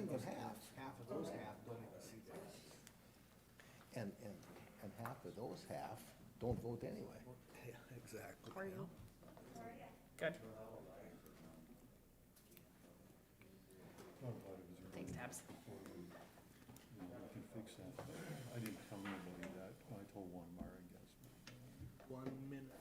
than half. Half of those half don't even see that. And half of those half don't vote anyway. Yeah, exactly. How are you? Good. Thanks, Tabs. We can fix that. I didn't tell nobody that. I told one Mara, I guess. 1 minute.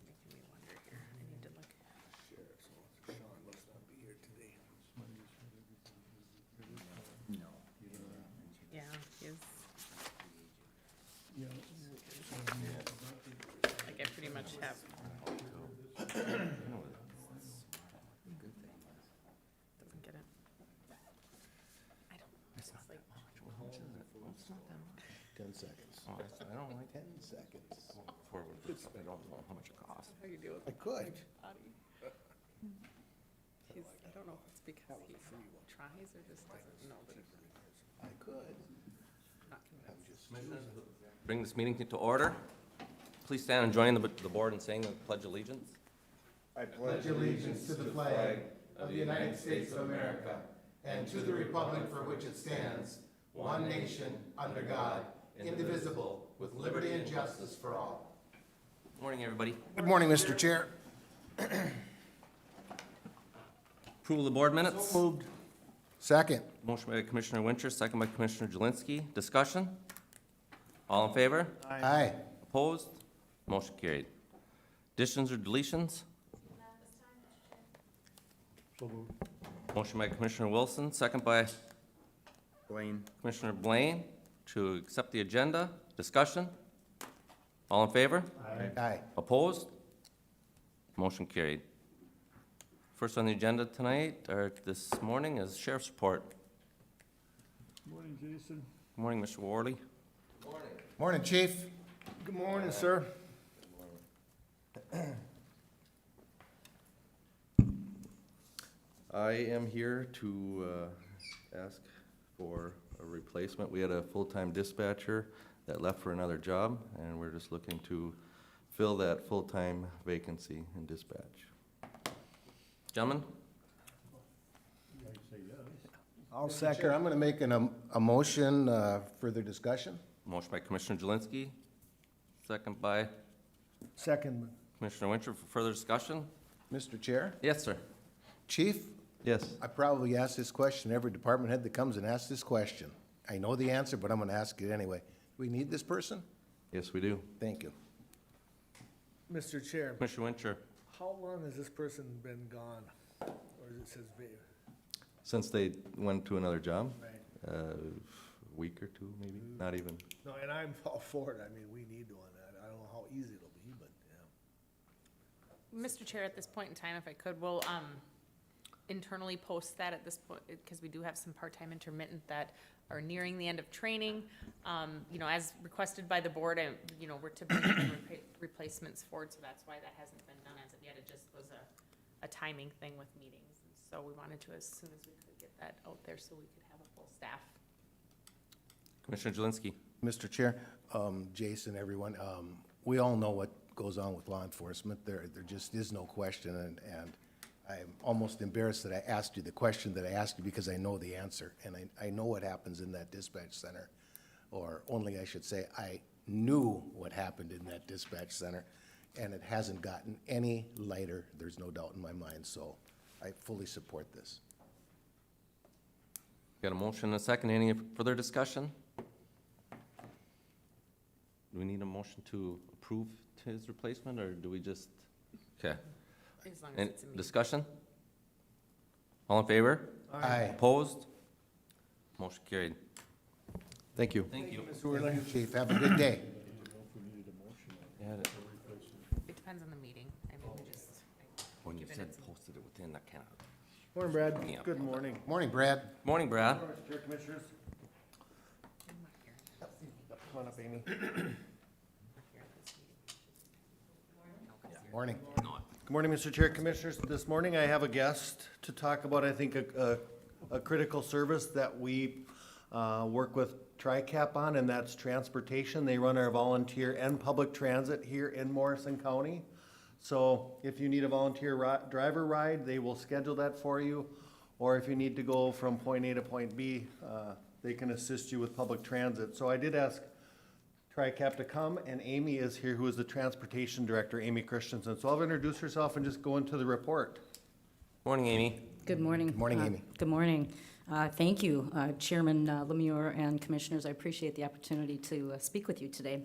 Making me wonder here. I need to look. Sheriff's officer, Sean must not be here today. No. Yeah, he's, Yeah. like, I pretty much have, doesn't get it. I don't, it's like, 10 seconds. Oh, I don't like 10 seconds. forward, I don't know how much it costs. how you deal with I could. body. He's, I don't know if it's because he tries or just doesn't know that he's I could. not I'm convinced. just Bring this meeting to order. Please stand and join the board in saying the Pledge of Allegiance. I pledge allegiance to the flag of the United States of America and to the republic for which it stands, one nation, under God, indivisible, with liberty and justice for all. Morning, everybody. Good morning, Mr. Chair. Approval of the board minutes. Moved. Second. Motion by Commissioner Winter, second by Commissioner Jelinski. Discussion? All in favor? Aye. Opposed? Motion carried. Additions or deletions? So moved. Motion by Commissioner Wilson, second by Blaine. Commissioner Blaine to accept the agenda. Discussion? All in favor? Aye. Opposed? Motion carried. First on the agenda tonight, or this morning, is Sheriff's Report. Morning, Jason. Good morning, Mr. Worley. Morning, Chief. Good morning, sir. I am here to ask for a replacement. We had a full-time dispatcher that left for another job, and we're just looking to fill that full-time vacancy in dispatch. Gentlemen, I say yes. I'll Chair, second. I'm going to make a motion, further discussion. motion by Commissioner Jelinski, second by Second. Commissioner Winter for further discussion. Mr. Chair, Yes, sir. Chief, Yes. I probably ask this question, every department head that comes and asks this question. I know the answer, but I'm going to ask it anyway. We need this person? Yes, we do. Thank you. Mr. Chair, Commissioner Winter, how long has this person been gone? Or it says, Since they went to another job, right? a week or two, maybe, not even. No, and I'm all for it. I mean, we need one. I don't know how easy it'll be, but, yeah. Mr. Chair, at this point in time, if I could, we'll, internally post that at this point, because we do have some part-time intermittent that are nearing the end of training. You know, as requested by the board, you know, we're to bring replacements forward, so that's why that hasn't been done as of yet. It just was a timing thing with meetings. And so we wanted to, as soon as we could, get that out there so we could have a full staff. Commissioner Jelinski. Mr. Chair, Jason, everyone, we all know what goes on with law enforcement. There just is no question, and I'm almost embarrassed that I asked you the question that I asked you because I know the answer, and I know what happens in that dispatch center, or only I should say, I knew what happened in that dispatch center, and it hasn't gotten any lighter, there's no doubt in my mind, so I fully support this. Got a motion and a second. Any further discussion? Do we need a motion to approve his replacement, or do we just, okay. As long as Any it's a meeting. discussion? All in favor? Aye. Opposed? Motion carried. Thank you. Thank you. Mr. Worley. Chief, have a good day. I didn't know if we needed a motion Yeah, for replacement. It depends on the meeting. I mean, we just, when you Given said it's- posted it within, that kind of. Morning, Brad. Yeah. Good morning. Morning, Brad. Morning, Brad. Mr. Chair, Commissioners. I'm not here. Come on up, Amy. We're here at this meeting. Morning. Good morning, Mr. Chair, Commissioners. This morning I have a guest to talk about, I think, a a critical service that we work with TRICAP on, and that's transportation. They run our volunteer and public transit here in Morrison County. So if you need a volunteer driver ride, they will schedule that for you. Or if you need to go from point A to point B, they can assist you with public transit. So I did ask TRICAP to come, and Amy is here, who is the transportation director, Amy Christensen. So I'll introduce herself and just go into the report. Morning, Amy. Good morning. Good morning, Amy. Good morning. Thank you, Chairman Lemure and Commissioners. I appreciate the opportunity to speak with you today.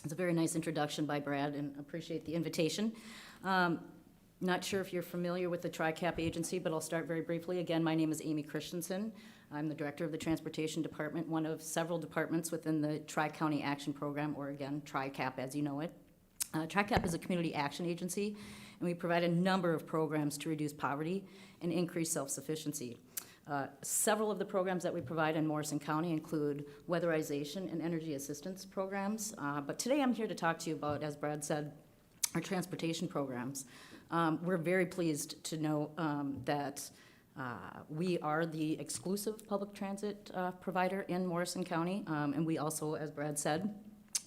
It's a very nice introduction by Brad, and appreciate the invitation. Not sure if you're familiar with the TRICAP agency, but I'll start very briefly. Again, my name is Amy Christensen. I'm the Director of the Transportation Department, one of several departments within the Tri-County Action Program, or again, TRICAP as you know it. TRICAP is a community action agency, and we provide a number of programs to reduce poverty and increase self-sufficiency. Several of the programs that we provide in Morrison County include weatherization and energy assistance programs. But today I'm here to talk to you about, as Brad said, our transportation programs. We're very pleased to know that we are the exclusive public transit provider in Morrison County, and we also, as Brad said,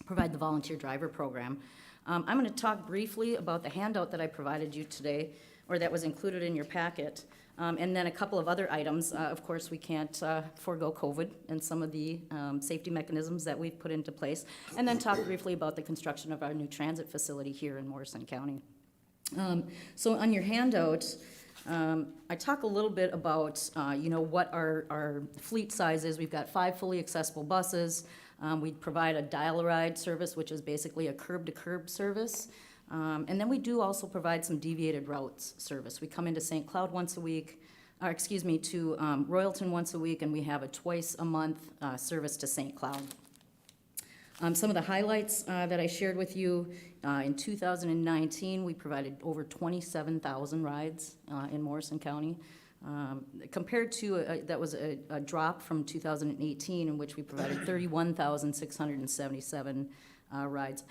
provide the volunteer driver program. I'm going to talk briefly about the handout that I provided you today, or that was included in your packet. And then a couple of other items. Of course, we can't forego COVID and some of the safety mechanisms that we've put into place. And then talk briefly about the construction of our new transit facility here in Morrison County. So on your handout, I talk a little bit about, what our fleet size is. We've got 5 fully accessible buses. We provide a dial-a-ride service, which is basically a curb-to-curb service. And then we do also provide some deviated routes service. We come into St. Cloud once a week, to Royalton once a week, and we have a twice a month service to St. Cloud. Some of the highlights that I shared with you, in 2019, we provided over 27,000 rides in Morrison County. Compared to, that was a drop from 2018, in which we provided 31,677 rides.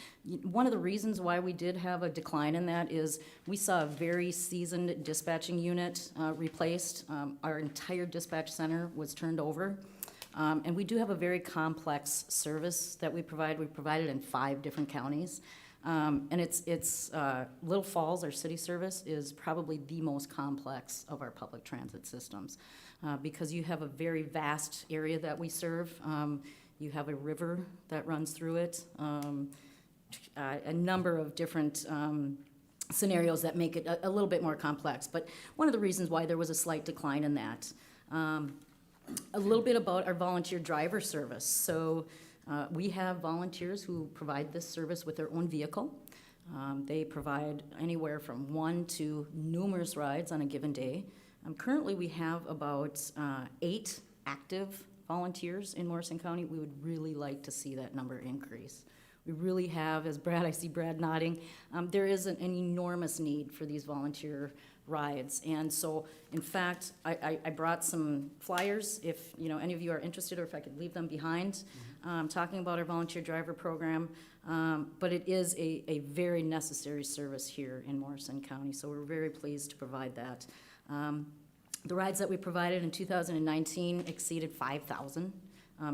One of the reasons why we did have a decline in that is we saw a very seasoned dispatching unit replaced. Our entire dispatch center was turned over. And we do have a very complex service that we provide. We provide it in 5 different counties. And it's Little Falls, our city service, is probably the most complex of our public transit systems because you have a very vast area that we serve. You have a river that runs through it, a number of different scenarios that make it a little bit more complex. But one of the reasons why there was a slight decline in that. A little bit about our volunteer driver service. So we have volunteers who provide this service with their own vehicle. They provide anywhere from 1 to numerous rides on a given day. Currently, we have about 8 active volunteers in Morrison County. We would really like to see that number increase. We really have, as Brad, I see Brad nodding, there is an enormous need for these volunteer rides. And so, in fact, I brought some flyers, if any of you are interested, or if I could leave them behind, talking about our volunteer driver program. But it is a very necessary service here in Morrison County, so we're very pleased to provide that. The rides that we provided in 2019 exceeded 5,000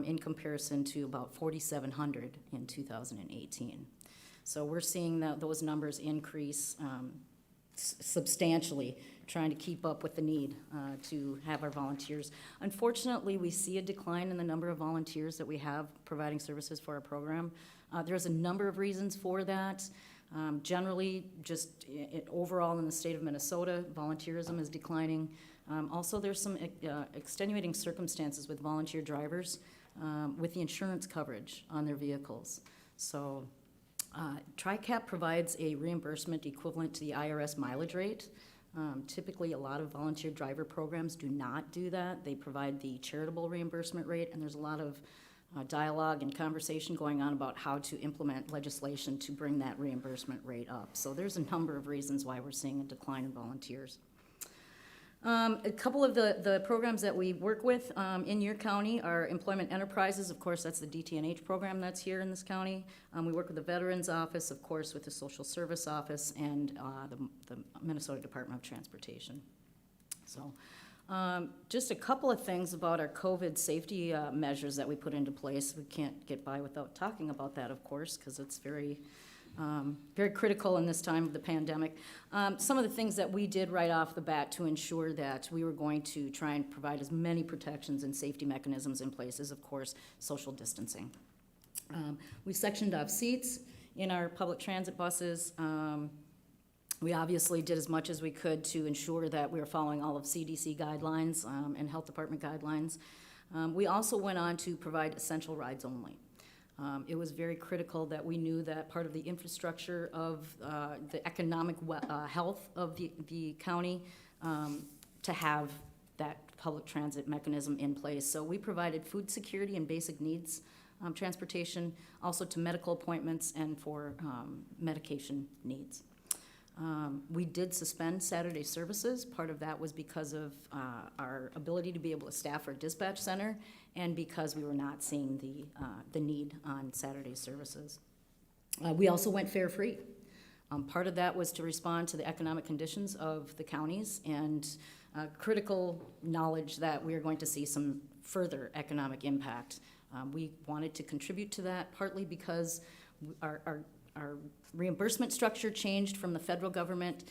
in comparison to about 4,700 in 2018. So we're seeing those numbers increase substantially, trying to keep up with the need to have our volunteers. Unfortunately, we see a decline in the number of volunteers that we have providing services for our program. There's a number of reasons for that. Generally, just overall in the state of Minnesota, volunteerism is declining. Also, there's some extenuating circumstances with volunteer drivers with the insurance coverage on their vehicles. So TRICAP provides a reimbursement equivalent to the IRS mileage rate. Typically, a lot of volunteer driver programs do not do that. They provide the charitable reimbursement rate, and there's a lot of dialogue and conversation going on about how to implement legislation to bring that reimbursement rate up. So there's a number of reasons why we're seeing a decline in volunteers. A couple of the programs that we work with in your county are employment enterprises. Of course, that's the DT&H program that's here in this county. We work with the Veterans Office, of course, with the Social Service Office, and the Minnesota Department of Transportation. So Just a couple of things about our COVID safety measures that we put into place. We can't get by without talking about that, of course, because it's very critical in this time of the pandemic. Some of the things that we did right off the bat to ensure that we were going to try and provide as many protections and safety mechanisms in place is, of course, social distancing. We sectioned off seats in our public transit buses. We obviously did as much as we could to ensure that we were following all of CDC guidelines and health department guidelines. We also went on to provide essential rides only. It was very critical that we knew that part of the infrastructure of the economic health of the county to have that public transit mechanism in place. So we provided food security and basic needs transportation, also to medical appointments and for medication needs. We did suspend Saturday services. Part of that was because of our ability to be able to staff our dispatch center and because we were not seeing the need on Saturday services. We also went fare-free. Part of that was to respond to the economic conditions of the counties and critical knowledge that we are going to see some further economic impact. We wanted to contribute to that partly because our reimbursement structure changed from the federal government.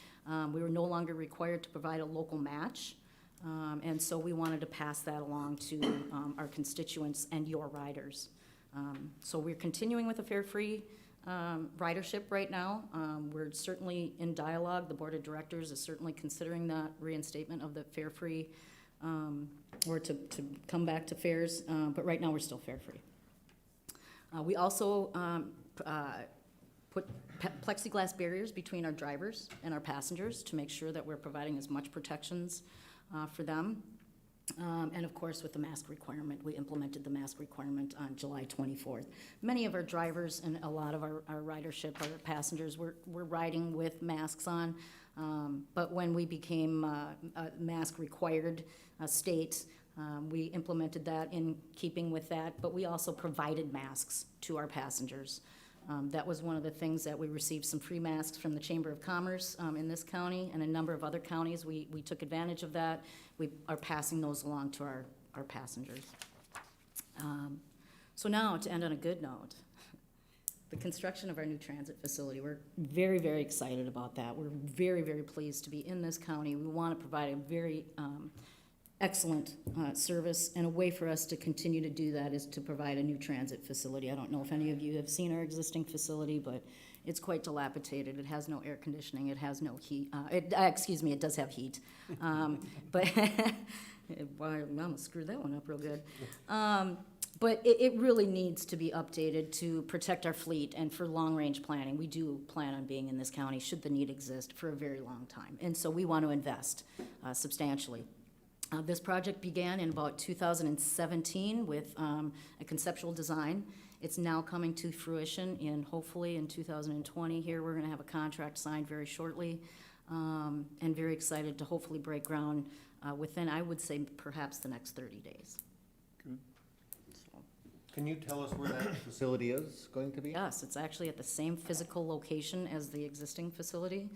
We were no longer required to provide a local match. And so we wanted to pass that along to our constituents and your riders. So we're continuing with the fare-free ridership right now. We're certainly in dialogue. The board of directors is certainly considering that reinstatement of the fare-free or to come back to fares, but right now we're still fare-free. We also put plexiglass barriers between our drivers and our passengers to make sure that we're providing as much protections for them. And of course, with the mask requirement, we implemented the mask requirement on July 24th. Many of our drivers and a lot of our ridership, our passengers, were riding with masks on. But when we became a mask required state, we implemented that in keeping with that, but we also provided masks to our passengers. That was one of the things that we received some free masks from the Chamber of Commerce in this county and a number of other counties. We took advantage of that. We are passing those along to our passengers. So now, to end on a good note, the construction of our new transit facility, we're very, very excited about that. We're very, very pleased to be in this county. We want to provide a very excellent service, and a way for us to continue to do that is to provide a new transit facility. I don't know if any of you have seen our existing facility, but it's quite dilapidated. It has no air conditioning. It has no heat. It does have heat. But well, I'm gonna screw that one up real good. But it really needs to be updated to protect our fleet and for long-range planning. We do plan on being in this county, should the need exist, for a very long time. And so we want to invest substantially. This project began in about 2017 with a conceptual design. It's now coming to fruition hopefully in 2020 here. We're gonna have a contract signed very shortly, and very excited to hopefully break ground within, I would say, perhaps the next 30 days. So, Can you tell us where that facility is going to be? yes, it's actually at the same physical location as the existing facility.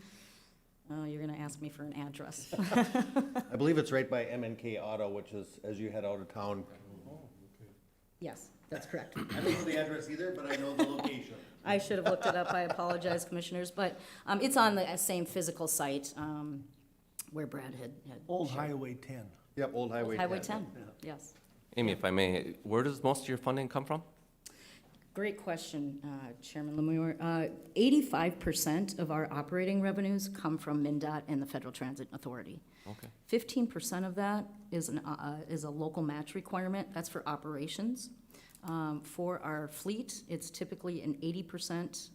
You're gonna ask me for an address. I believe it's right by M&K Auto, which is as you head out of town. Yes, that's correct. I don't know the address either, but I know the location. I should have looked it up. I apologize, commissioners, but it's on the same physical site where Brad had Old shared. Highway 10. Yep, Old Highway 10. Highway 10, yes. Amy, if I may, where does most of your funding come from? Great question, Chairman Lemuir. 85% of our operating revenues come from MnDOT and the Federal Transit Authority. Okay. 15% of that is a local match requirement. That's for operations. For our fleet, it's typically an 80%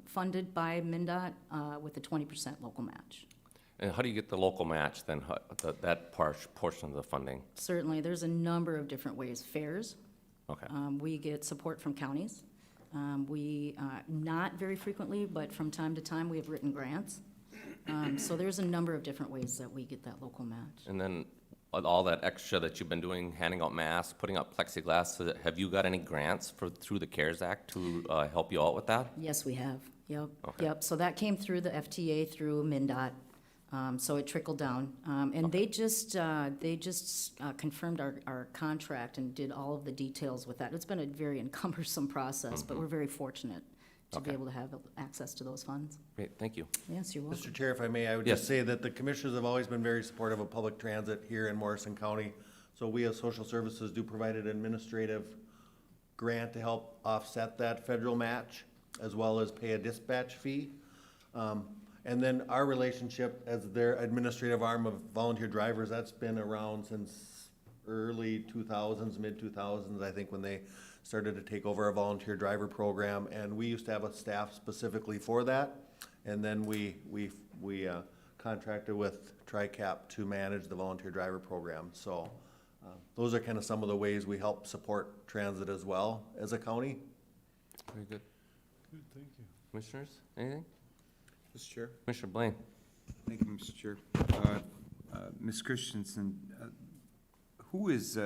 funded by MnDOT with a 20% local match. And how do you get the local match then, that portion of the funding? Certainly, there's a number of different ways. Fares. Okay. We get support from counties. Not very frequently, but from time to time, we have written grants. So there's a number of different ways that we get that local match. And then all that extra that you've been doing, handing out masks, putting up plexiglass, have you got any grants through the CARES Act to help you out with that? Yes, we have. Yep, Okay. yep. So that came through the FTA through MnDOT. So it trickled down. And they just confirmed our contract and did all of the details with that. It's been a very cumbersome process, but we're very fortunate to be Okay. able to have access to those funds. Great, thank you. Yes, you're welcome. Mr. Chair, if I may, I would Yes. just say that the commissioners have always been very supportive of public transit here in Morrison County. So we as social services do provide an administrative grant to help offset that federal match, as well as pay a dispatch fee. And then our relationship as their administrative arm of volunteer drivers, that's been around since early 2000s, mid-2000s, I think, when they started to take over a volunteer driver program. And we used to have a staff specifically for that. And then we contracted with TRICAP to manage the volunteer driver program. So those are kind of some of the ways we help support transit as well as a county. Very good. Good, thank you. Commissioners, anything? Mr. Chair. Commissioner Blaine? Thank you, Mr. Chair. Ms. Christensen, who is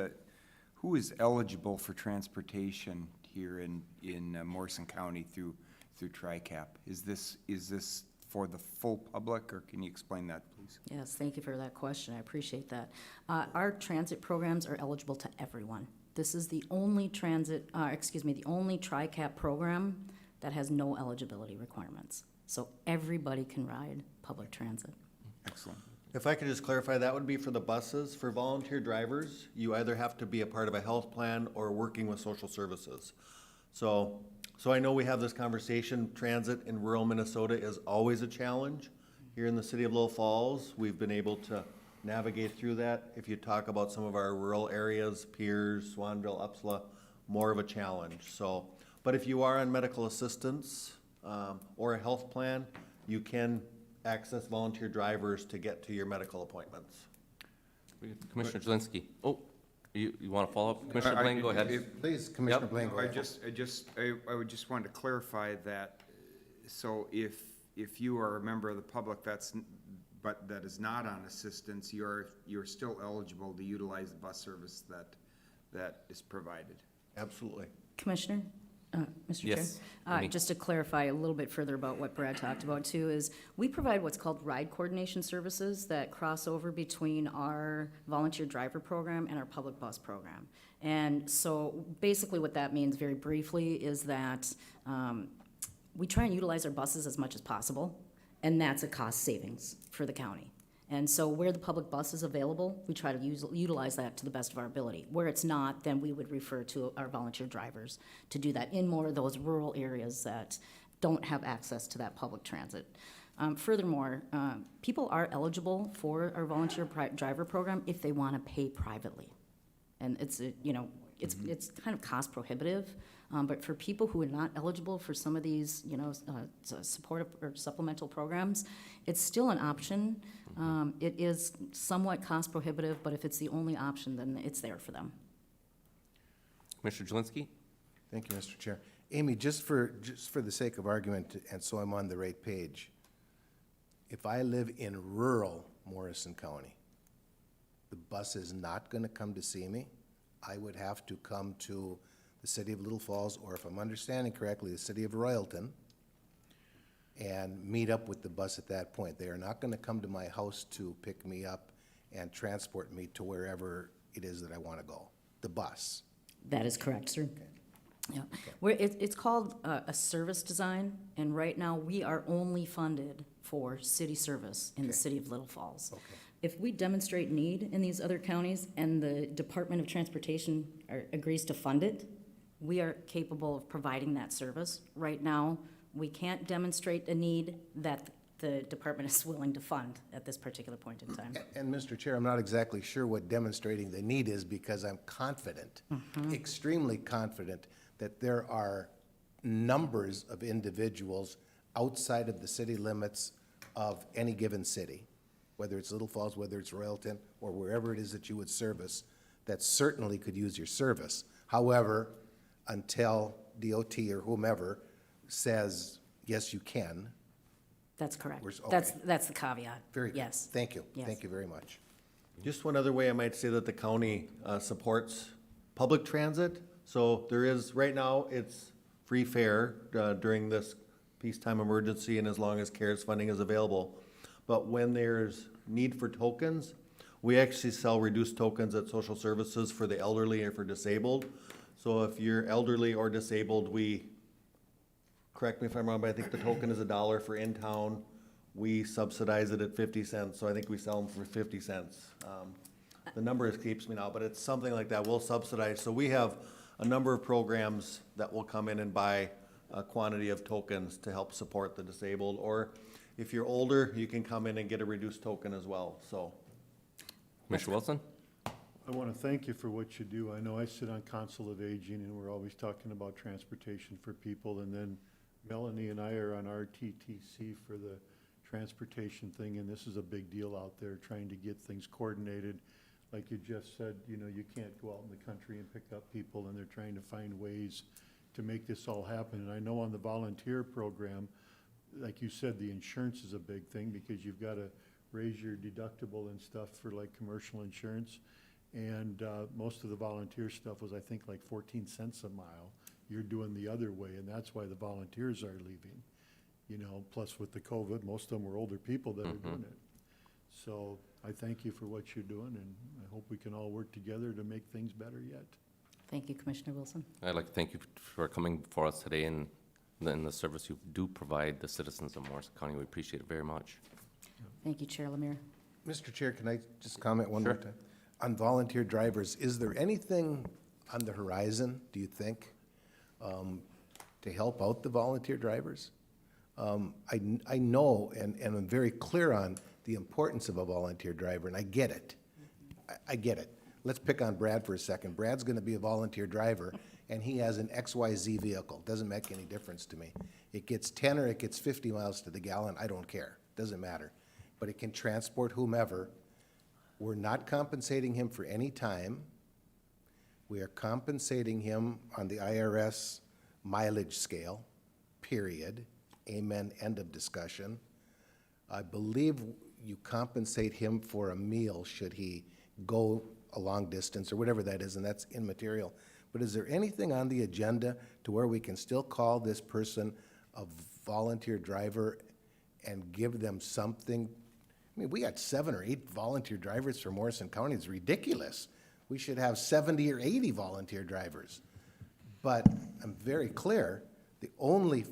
eligible for transportation here in Morrison County through TRICAP? Is this for the full public, or can you explain that, please? Yes, thank you for that question. I appreciate that. Our transit programs are eligible to everyone. This is the only the only TRICAP program that has no eligibility requirements. So everybody can ride public transit. Excellent. If I could just clarify, that would be for the buses. For volunteer drivers, you either have to be a part of a health plan or working with social services. So I know we have this conversation, transit in rural Minnesota is always a challenge. Here in the city of Little Falls, we've been able to navigate through that. If you talk about some of our rural areas, Piers, Swanville, Upsala, more of a challenge. So, but if you are on medical assistance or a health plan, you can access volunteer drivers to get to your medical appointments. Commissioner Jelinski. Oh, you want to follow up? Commissioner Blaine, go ahead. Please, Commissioner Yep. Blaine, go I ahead. would just want to clarify that, so if you are a member of the public but that is not on assistance, you're still eligible to utilize the bus service that is provided. Absolutely. Commissioner, Mr. Yes, Chair? Amy. Just to clarify a little bit further about what Brad talked about too, is we provide what's called ride coordination services that cross over between our volunteer driver program and our public bus program. And so basically what that means very briefly is that we try and utilize our buses as much as possible, and that's a cost savings for the county. And so where the public bus is available, we try to utilize that to the best of our ability. Where it's not, then we would refer to our volunteer drivers to do that in more of those rural areas that don't have access to that public transit. Furthermore, people are eligible for our volunteer driver program if they want to pay privately. And it's kind of cost prohibitive. But for people who are not eligible for some of these, supportive or supplemental programs, it's still an option. It is somewhat cost prohibitive, but if it's the only option, then it's there for them. Commissioner Jelinski? Thank you, Mr. Chair. Amy, just for the sake of argument, and so I'm on the right page, if I live in rural Morrison County, the bus is not going to come to see me. I would have to come to the city of Little Falls, or if I'm understanding correctly, the city of Royalton, and meet up with the bus at that point. They are not going to come to my house to pick me up and transport me to wherever it is that I want to go, the bus. That is correct, sir. Yeah, it's called a service design, and right now we are only funded for city service in the city of Little Falls. Okay. If we demonstrate need in these other counties and the Department of Transportation agrees to fund it, we are capable of providing that service. Right now, we can't demonstrate a need that the department is willing to fund at this particular point in time. And Mr. Chair, I'm not exactly sure what demonstrating the need is, because I'm confident, extremely confident, that there are numbers of individuals outside of the city limits of any given city, whether it's Little Falls, whether it's Royalton, or wherever it is that you would service, that certainly could use your service. However, until DOT or whomever says, yes, you can. That's correct. Okay. That's the caveat. Very good. Yes. Thank you. Yes. Thank you very much. Just one other way I might say that the county supports public transit. So there is, right now, it's free fare during this peacetime emergency and as long as CARES funding is available. but when there's need for tokens, we actually sell reduced tokens at social services for the elderly or for disabled. So if you're elderly or disabled, correct me if I'm wrong, but I think the token is $1 for in town. We subsidize it at 50 cents, so I think we sell them for 50 cents. The number escapes me now, but it's something like that. We'll subsidize. So we have a number of programs that will come in and buy a quantity of tokens to help support the disabled. Or if you're older, you can come in and get a reduced token as well, so. Mr. Wilson? I want to thank you for what you do. I know I sit on Council of Aging, and we're always talking about transportation for people, and then Melanie and I are on RTTC for the transportation thing, and this is a big deal out there, trying to get things coordinated. Like you just said, you know, you can't go out in the country and pick up people, and they're trying to find ways to make this all happen. And I know on the volunteer program, like you said, the insurance is a big thing, because you've got to raise your deductible and stuff for like commercial insurance. And most of the volunteer stuff was, I think, like 14 cents a mile. You're doing the other way, and that's why the volunteers are leaving. You know, plus with the COVID, most of them were older people that are doing it. So I thank you for what you're doing, and I hope we can all work together to make things better yet. Thank you, Commissioner Wilson. I'd like to thank you for coming before us today and the service you do provide the citizens of Morrison County. We appreciate it very much. Thank you, Chair Lemire. Mr. Chair, can I just comment one more Sure. time? On volunteer drivers, is there anything on the horizon, do you think, to help out the volunteer drivers? I know, and I'm very clear on the importance of a volunteer driver, and I get it. I get it. Let's pick on Brad for a second. Brad's gonna be a volunteer driver, and he has an XYZ vehicle. Doesn't make any difference to me. It gets 10 or it gets 50 miles to the gallon, I don't care. Doesn't matter. But it can transport whomever. We're not compensating him for any time. We are compensating him on the IRS mileage scale, period. Amen, end of discussion. I believe you compensate him for a meal should he go a long distance or whatever that is, and that's immaterial. But is there anything on the agenda to where we can still call this person a volunteer driver and give them something? I mean, we got 7 or 8 volunteer drivers for Morrison County. It's ridiculous. We should have 70 or 80 volunteer drivers. But I'm very clear, the only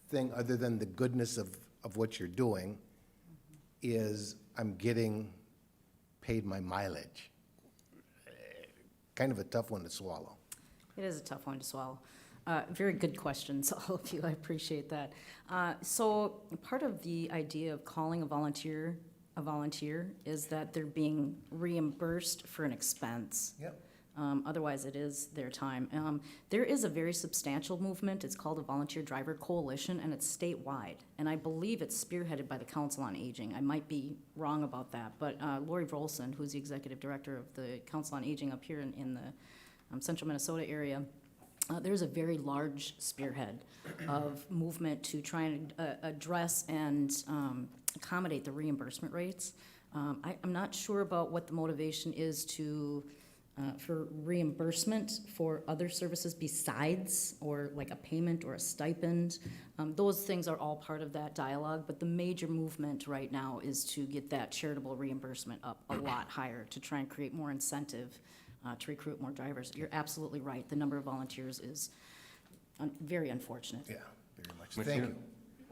thing other than the goodness of what you're doing is I'm getting paid my mileage. Kind of a tough one to swallow. It is a tough one to swallow. Very good questions, all of you. I appreciate that. So part of the idea of calling a volunteer is that they're being reimbursed for an expense. Yep. Otherwise, it is their time. There is a very substantial movement. It's called the Volunteer Driver Coalition, and it's statewide. And I believe it's spearheaded by the Council on Aging. I might be wrong about that, but Lori Volson, who's the executive director of the Council on Aging up here in the central Minnesota area, there's a very large spearhead of movement to try and address and accommodate the reimbursement rates. I'm not sure about what the motivation is for reimbursement for other services besides, or like a payment or a stipend. Those things are all part of that dialogue, but the major movement right now is to get that charitable reimbursement up a lot higher to try and create more incentive to recruit more drivers. You're absolutely right. The number of volunteers is very unfortunate. Yeah, very much. Thank you.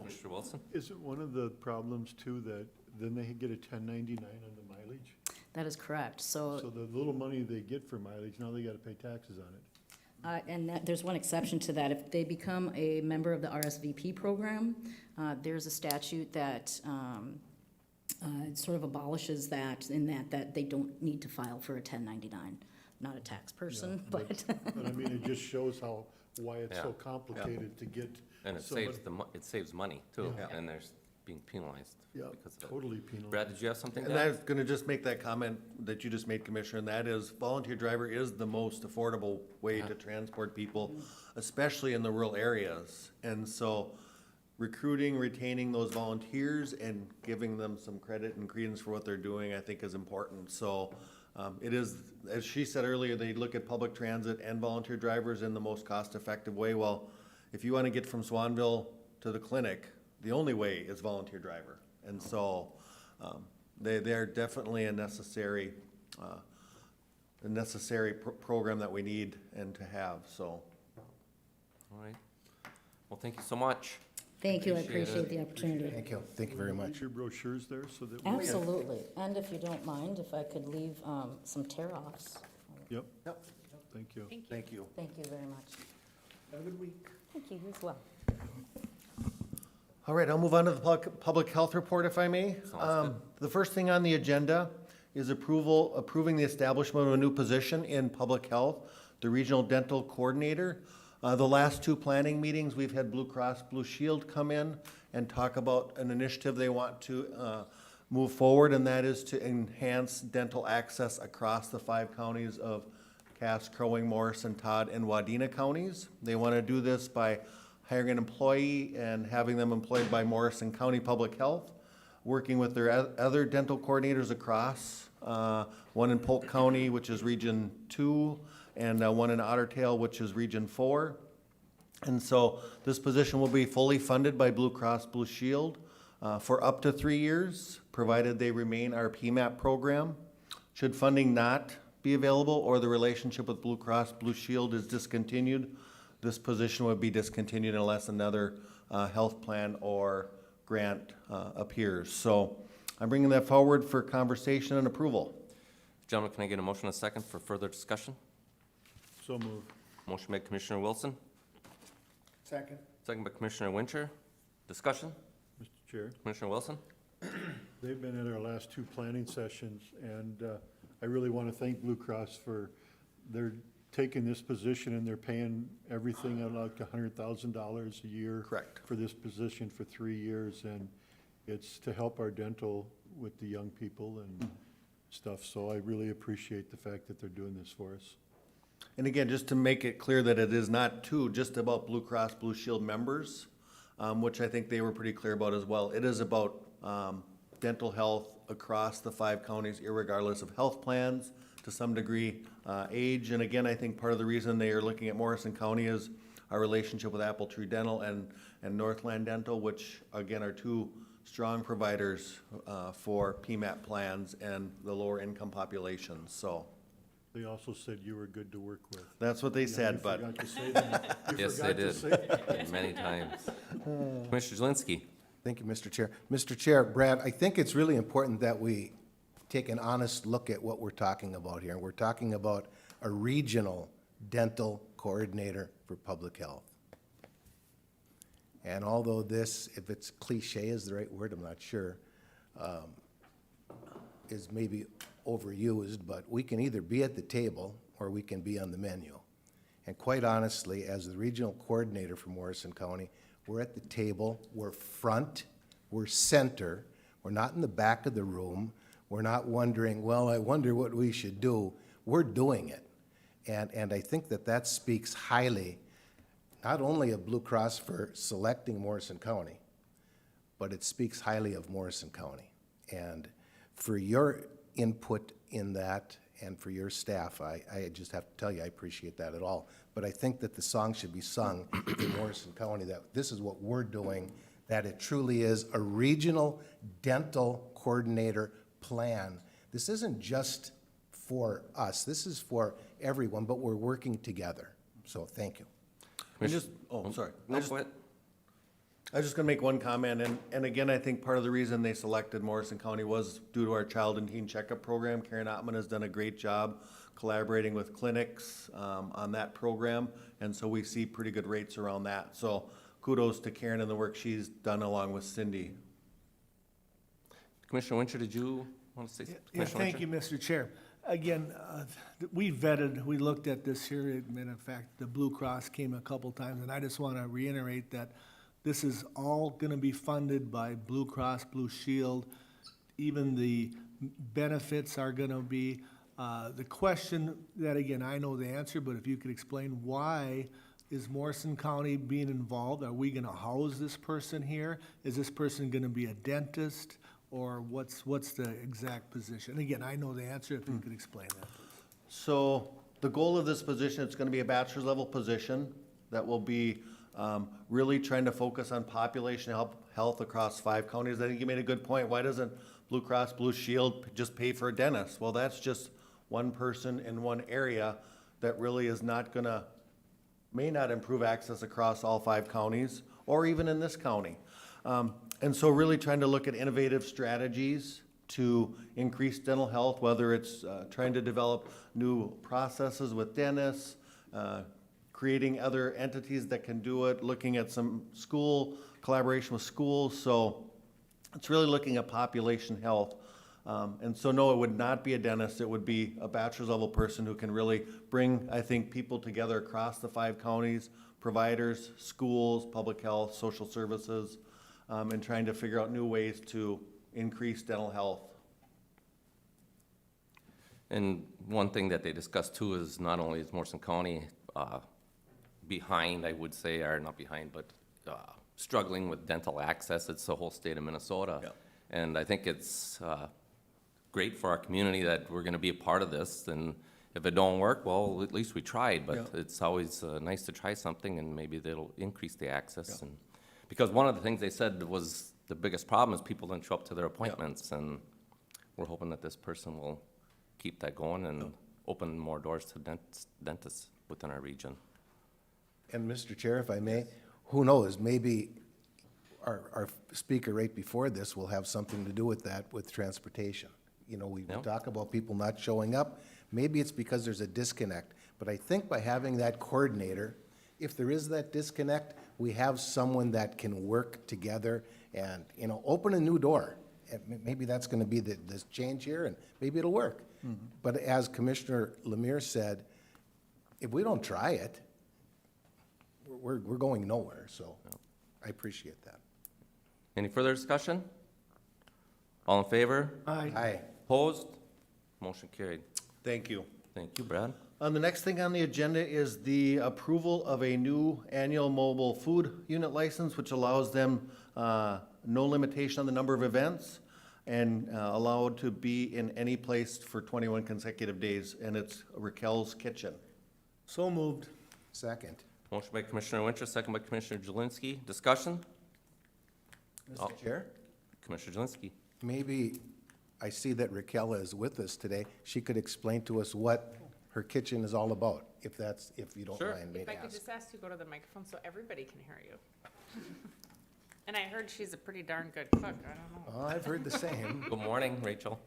Mr. Wilson? Is it one of the problems too that then they get a 1099 on the mileage? That is correct. So the little money they get for mileage, now they gotta pay taxes on it. And there's one exception to that. If they become a member of the RSVP program, there's a statute that sort of abolishes that, in that they don't need to file for a 1099. Not a tax person, Yeah, but. But I mean, it just shows why it's so Yeah. complicated to get. And it somebody- saves money too, Yeah. and they're being penalized Yeah, because of that. totally penalized. Brad, did you have something to And I add? was gonna just make that comment that you just made, Commissioner, and that is volunteer driver is the most affordable way to transport people, especially in the rural areas. And so recruiting, retaining those volunteers and giving them some credit and credence for what they're doing, I think is important. So it is, as she said earlier, they look at public transit and volunteer drivers in the most cost-effective way. Well, if you wanna get from Swanville to the clinic, the only way is volunteer driver. And so, they're definitely a necessary program that we need and to have, so. All right. Well, thank you so much. Thank you, I Appreciate it. appreciate the opportunity. Thank you very much. Put your brochures there so that we. Absolutely, and if you don't mind, if I could leave some tear-offs. Yep, Yep. thank you. Thank you. Thank you very much. Have a good week. Thank you, you as well. All right, I'll move on to the public health report, if I may. Sounds The first thing on the agenda is approving the establishment of a new position in public health, the regional dental coordinator. The last two planning meetings, we've had Blue Cross Blue Shield come in and talk about an initiative they want to move forward, and that is to enhance dental access across the 5 counties of Cass, Crow Wing, Morrison, Todd, and Wadena counties. They want to do this by hiring an employee and having them employed by Morrison County Public Health, working with their other dental coordinators across, one in Polk County, which is Region 2, and one in Otter Tail, which is Region 4. And so this position will be fully funded by Blue Cross Blue Shield for up to 3 years, provided they remain our PMAP program. Should funding not be available or the relationship with Blue Cross Blue Shield is discontinued, this position would be discontinued unless another health plan or grant appears. So I'm bringing that forward for conversation and approval. Gentlemen, can I get a motion and a second for further discussion? So moved. Motion by Commissioner Wilson, Second. second by Commissioner Winter. Discussion? Mr. Chair, Commissioner Wilson? they've been at our last 2 planning sessions, and I really want to thank Blue Cross for their taking this position, and they're paying everything at like $100,000 a year. Correct. For this position for 3 years, and it's to help our dental with the young people and stuff, so I really appreciate the fact that they're doing this for us. And again, just to make it clear that it is not just about Blue Cross Blue Shield members, which I think they were pretty clear about as well. It is about dental health across the 5 counties, irregardless of health plans, to some degree, age. And again, I think part of the reason they are looking at Morrison County is our relationship with Apple Tree Dental and Northland Dental, which again are 2 strong providers for PMAP plans and the lower income populations. So They also said you were good to work with. that's what they Yeah, said, you but forgot to say that. You Yes, they forgot to did. say that. Many times. Commissioner Zelinski? Thank you, Mr. Chair. Mr. Chair, Brad, I think it's really important that we take an honest look at what we're talking about here. We're talking about a regional dental coordinator for public health. And although this, if it's cliche is the right word, I'm not sure, is maybe overused, but we can either be at the table or we can be on the menu. And quite honestly, as the regional coordinator for Morrison County, we're at the table, we're front, we're center, we're not in the back of the room, we're not wondering, well, I wonder what we should do. We're doing it. And I think that that speaks highly, not only of Blue Cross for selecting Morrison County, but it speaks highly of Morrison County. And for your input in that and for your staff, I just have to tell you, I appreciate that at all. But I think that the song should be sung in Morrison County, that this is what we're doing, that it truly is a regional dental coordinator plan. This isn't just for us, this is for everyone, but we're working together. So thank you. And just, oh, sorry. No, go ahead. I was just gonna make one comment, and again, I think part of the reason they selected Morrison County was due to our child and teen checkup program. Karen Ottman has done a great job collaborating with clinics on that program, and so we see pretty good rates around that. So kudos to Karen and the work she's done along with Cindy. Commissioner Winter, did you want to say something? Yeah, thank you, Mr. Chair. Again, we looked at this here. Matter of fact, the Blue Cross came a couple times, and I just want to reiterate that this is all going to be funded by Blue Cross Blue Shield. Even the benefits are going to be, the question that, again, I know the answer, but if you could explain why is Morrison County being involved? Are we going to house this person here? Is this person going to be a dentist? Or what's the exact position? Again, I know the answer, if you could explain that. So the goal of this position, it's gonna be a bachelor's level position that will be Really trying to focus on population health across 5 counties. I think you made a good point. Why doesn't Blue Cross Blue Shield just pay for a dentist? Well, that's just one person in one area that really is not gonna, may not improve access across all 5 counties, or even in this county. And so really trying to look at innovative strategies to increase dental health, whether it's trying to develop new processes with dentists, creating other entities that can do it, looking at some school, collaboration with schools. So it's really looking at population health. And so no, it would not be a dentist, it would be a bachelor's level person who can really bring, I think, people together across the 5 counties, providers, schools, public health, social services, and trying to figure out new ways to increase dental health. And one thing that they discussed too is not only is Morrison County behind, I would say, or not behind, but struggling with dental access, it's the whole state of Minnesota. Yeah. And I think it's great for our community that we're gonna be a part of this, and if it don't work, well, at least we tried, but Yeah. it's always nice to try something, and maybe that'll increase the access. And because one of the things they said was the biggest problem is people didn't show up to their appointments, and we're hoping that this person will keep that going and open more doors to dentists within our region. And Mr. Chair, if I may, who knows, maybe our speaker right before this will have something to do with that, with transportation. You know, we Yeah. talk about people not showing up, maybe it's because there's a disconnect. But I think by having that coordinator, if there is that disconnect, we have someone that can work together and, you know, open a new door. And maybe that's gonna be this change here, and maybe it'll work. But as Commissioner Lemire said, if we don't try it, we're going nowhere, so I appreciate that. Any further discussion? All in favor? Aye. Opposed? Motion carried. Thank you. Thank you, Brad. The next thing on the agenda is the approval of a new annual mobile food unit license, which allows them no limitation on the number of events and allowed to be in any place for 21 consecutive days, and it's Raquel's Kitchen. So moved. Second. Motion by Commissioner Winter, second by Commissioner Jelinski. Discussion? Mr. Chair? Commissioner Jelinski. Maybe, I see that Raquel is with us today. She could explain to us what her kitchen is all about, if you don't Sure. mind me If to I could ask. just ask you to go to the microphone so everybody can hear you. And I heard she's a pretty darn good cook, I don't know. Oh, I've heard the same. Good morning, Rachel.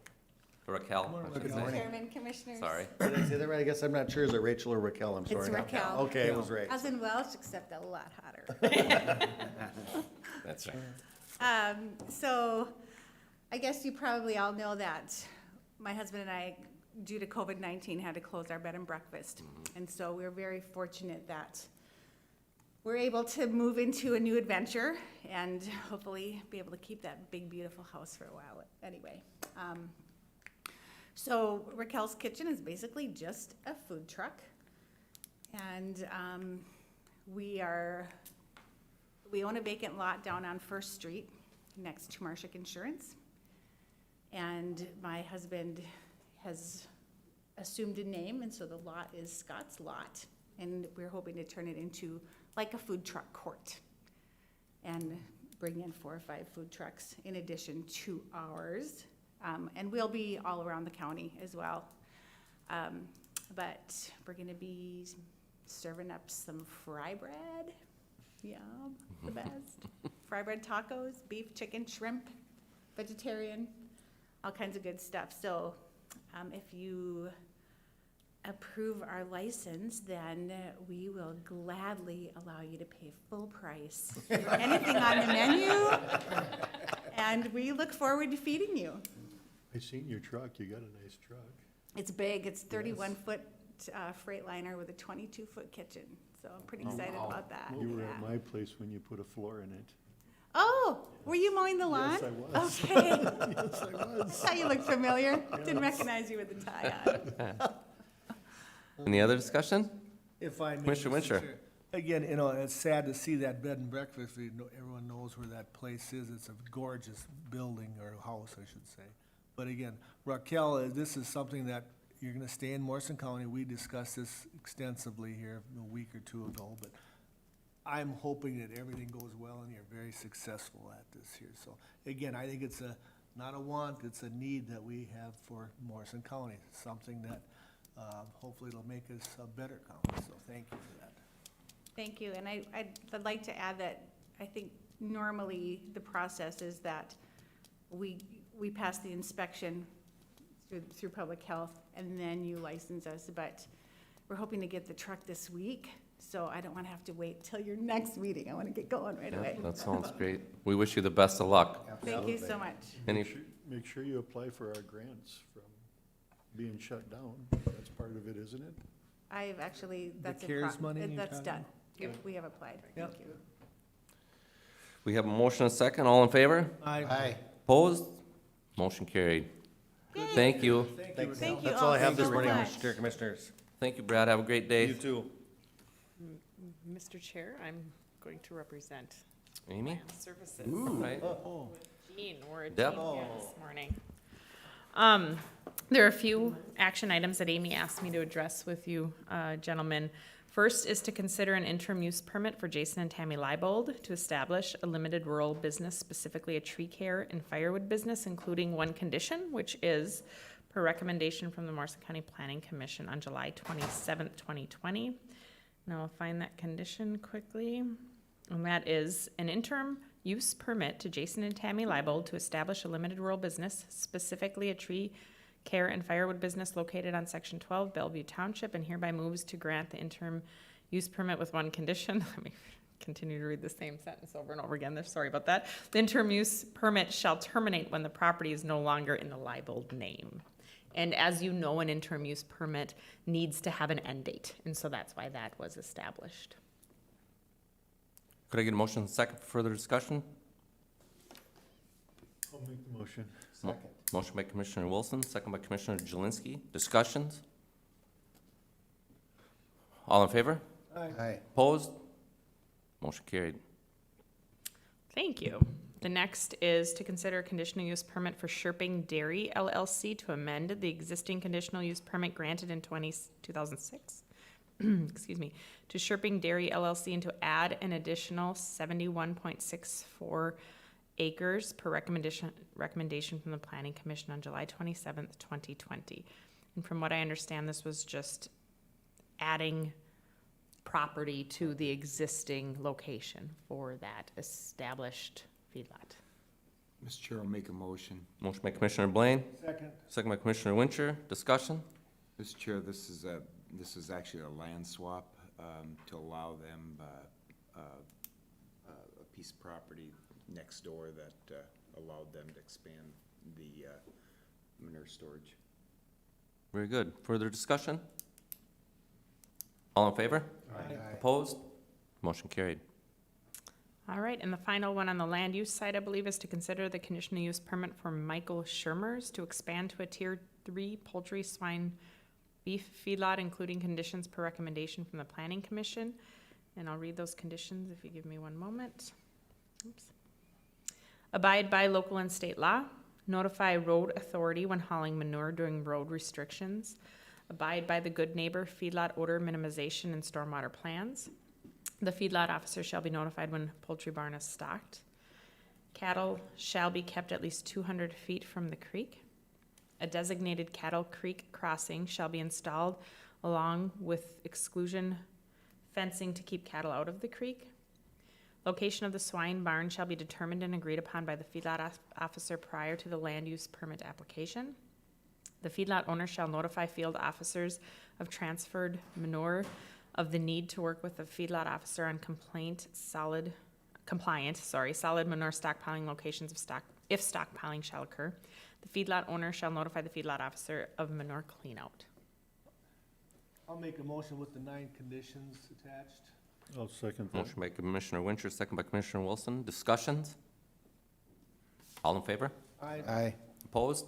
Raquel, I should Good say. morning. Chairman, Commissioners. Sorry. Did I say that right? I guess I'm not sure. Is it Rachel or Raquel? I'm sorry. It's Raquel. Okay, it was right. As in Welsh, except a lot hotter. That's right. So I guess you probably all know that my husband and I, due to COVID-19, had to close our bed and breakfast. And so we're very fortunate that we're able to move into a new adventure and hopefully be able to keep that big, beautiful house for a while anyway. So Raquel's Kitchen is basically just a food truck. And we own a vacant lot down on First Street next to Marshak Insurance. And my husband has assumed a name, and so the lot is Scott's Lot. And we're hoping to turn it into like a food truck court and bring in 4 or 5 food trucks in addition to ours. And we'll be all around the county as well. But we're gonna be serving up some fry bread. Yum, the best. Fry bread tacos, beef, chicken, shrimp, vegetarian, all kinds of good stuff. So if you approve our license, then we will gladly allow you to pay full price for anything on the menu. And we look forward to feeding you. I seen your truck, you got a nice truck. It's big, it's 31-foot Freightliner with a 22-foot kitchen. So I'm pretty excited about that. You were Yeah. at my place when you put a floor in it. Oh, were you mowing the lawn? Yes, I was. Okay. Yes, I I was. thought you looked familiar. Didn't recognize you with the tie on. Any other discussion? If I may. Commissioner Mr. Winchell. Chair. Again, you know, it's sad to see that bed and breakfast. Everyone knows where that place is. It's a gorgeous building or house, I should say. But again, Raquel, this is something that you're gonna stay in Morrison County. We discussed this extensively here a week or two ago, but I'm hoping that everything goes well and you're very successful at this here. So again, I think it's not a want, it's a need that we have for Morrison County. Something that hopefully it'll make us a better county. So thank you for that. Thank you, and I'd like to add that I think normally the process is that we pass the inspection through public health, and then you license us, but we're hoping to get the truck this week, so I don't want to have to wait till your next meeting. I want to get going right away. That sounds great. We wish you the best of luck. Thank you so much. Any, Make sure you apply for our grants from being shut down. That's part of it, isn't it? I've actually, that's CARES money you're that's talking done. We have applied. Yep. Thank you. we have a motion and a second. All in favor? Aye. Opposed? Motion carried. Thank you. Thank you That's all I have so this morning, much. Mr. Commissioners. Thank you, Brad. Have a great day. You too. Mr. Chair, I'm going to represent Amy? Land Services. Right. Jean, we're a team Deb? here this morning. There are a few action items that Amy asked me to address with you, gentlemen. First is to consider an interim use permit for Jason and Tammy Leibold to establish a limited rural business, specifically a tree care and firewood business, including one condition, which is per recommendation from the Morrison County Planning Commission on July 27th, 2020. Now I'll find that condition quickly. And that is an interim use permit to Jason and Tammy Leibold to establish a limited rural business, specifically a tree care and firewood business located on Section 12, Bellevue Township, and hereby moves to grant the interim use permit with one condition. Let me continue to read the same sentence over and over again there. Sorry about that. The interim use permit shall terminate when the property is no longer in the Leibold name. And as you know, an interim use permit needs to have an end date, and so that's why that was established. Could I get a motion and a second for further discussion? I'll make the motion. Motion by Commissioner Wilson, second by Commissioner Jelinski. Discussions? All in favor? Aye. Opposed? Motion carried. Thank you. The next is to consider a conditional use permit for Sherping Dairy LLC to amend the existing conditional use permit granted in 2006, excuse me, to Sherping Dairy LLC and to add an additional 71.64 acres per recommendation from the Planning Commission on July 27th, 2020. And from what I understand, this was just adding property to the existing location for that established feedlot. Mr. Chair, I'll make a motion. Motion by Commissioner Blaine, Second. second by Commissioner Wincher. Discussion? Mr. Chair, this is actually a land swap to allow them a piece of property next door that allowed them to expand the manure storage. Very good. Further discussion? All in favor? Aye. Opposed? Motion carried. All right, and the final one on the land use side, I believe, is to consider the conditional use permit for Michael Shermers to expand to a Tier 3 poultry, swine, beef feedlot, including conditions per recommendation from the Planning Commission. And I'll read those conditions if you give me one moment. Oops. Abide by local and state law. Notify road authority when hauling manure during road restrictions. Abide by the good neighbor feedlot odor minimization and stormwater plans. The feedlot officer shall be notified when poultry barn is stocked. Cattle shall be kept at least 200 feet from the creek. A designated cattle creek crossing shall be installed along with exclusion fencing to keep cattle out of the creek. Location of the swine barn shall be determined and agreed upon by the feedlot officer prior to the land use permit application. The feedlot owner shall notify field officers of transferred manure of the need to work with the feedlot officer on solid manure stockpiling locations if stockpiling shall occur. The feedlot owner shall notify the feedlot officer of manure cleanout. I'll make a motion with the 9 conditions attached. I'll second that. Motion by Commissioner Wincher, second by Commissioner Wilson. Discussions? All in favor? Aye. Opposed?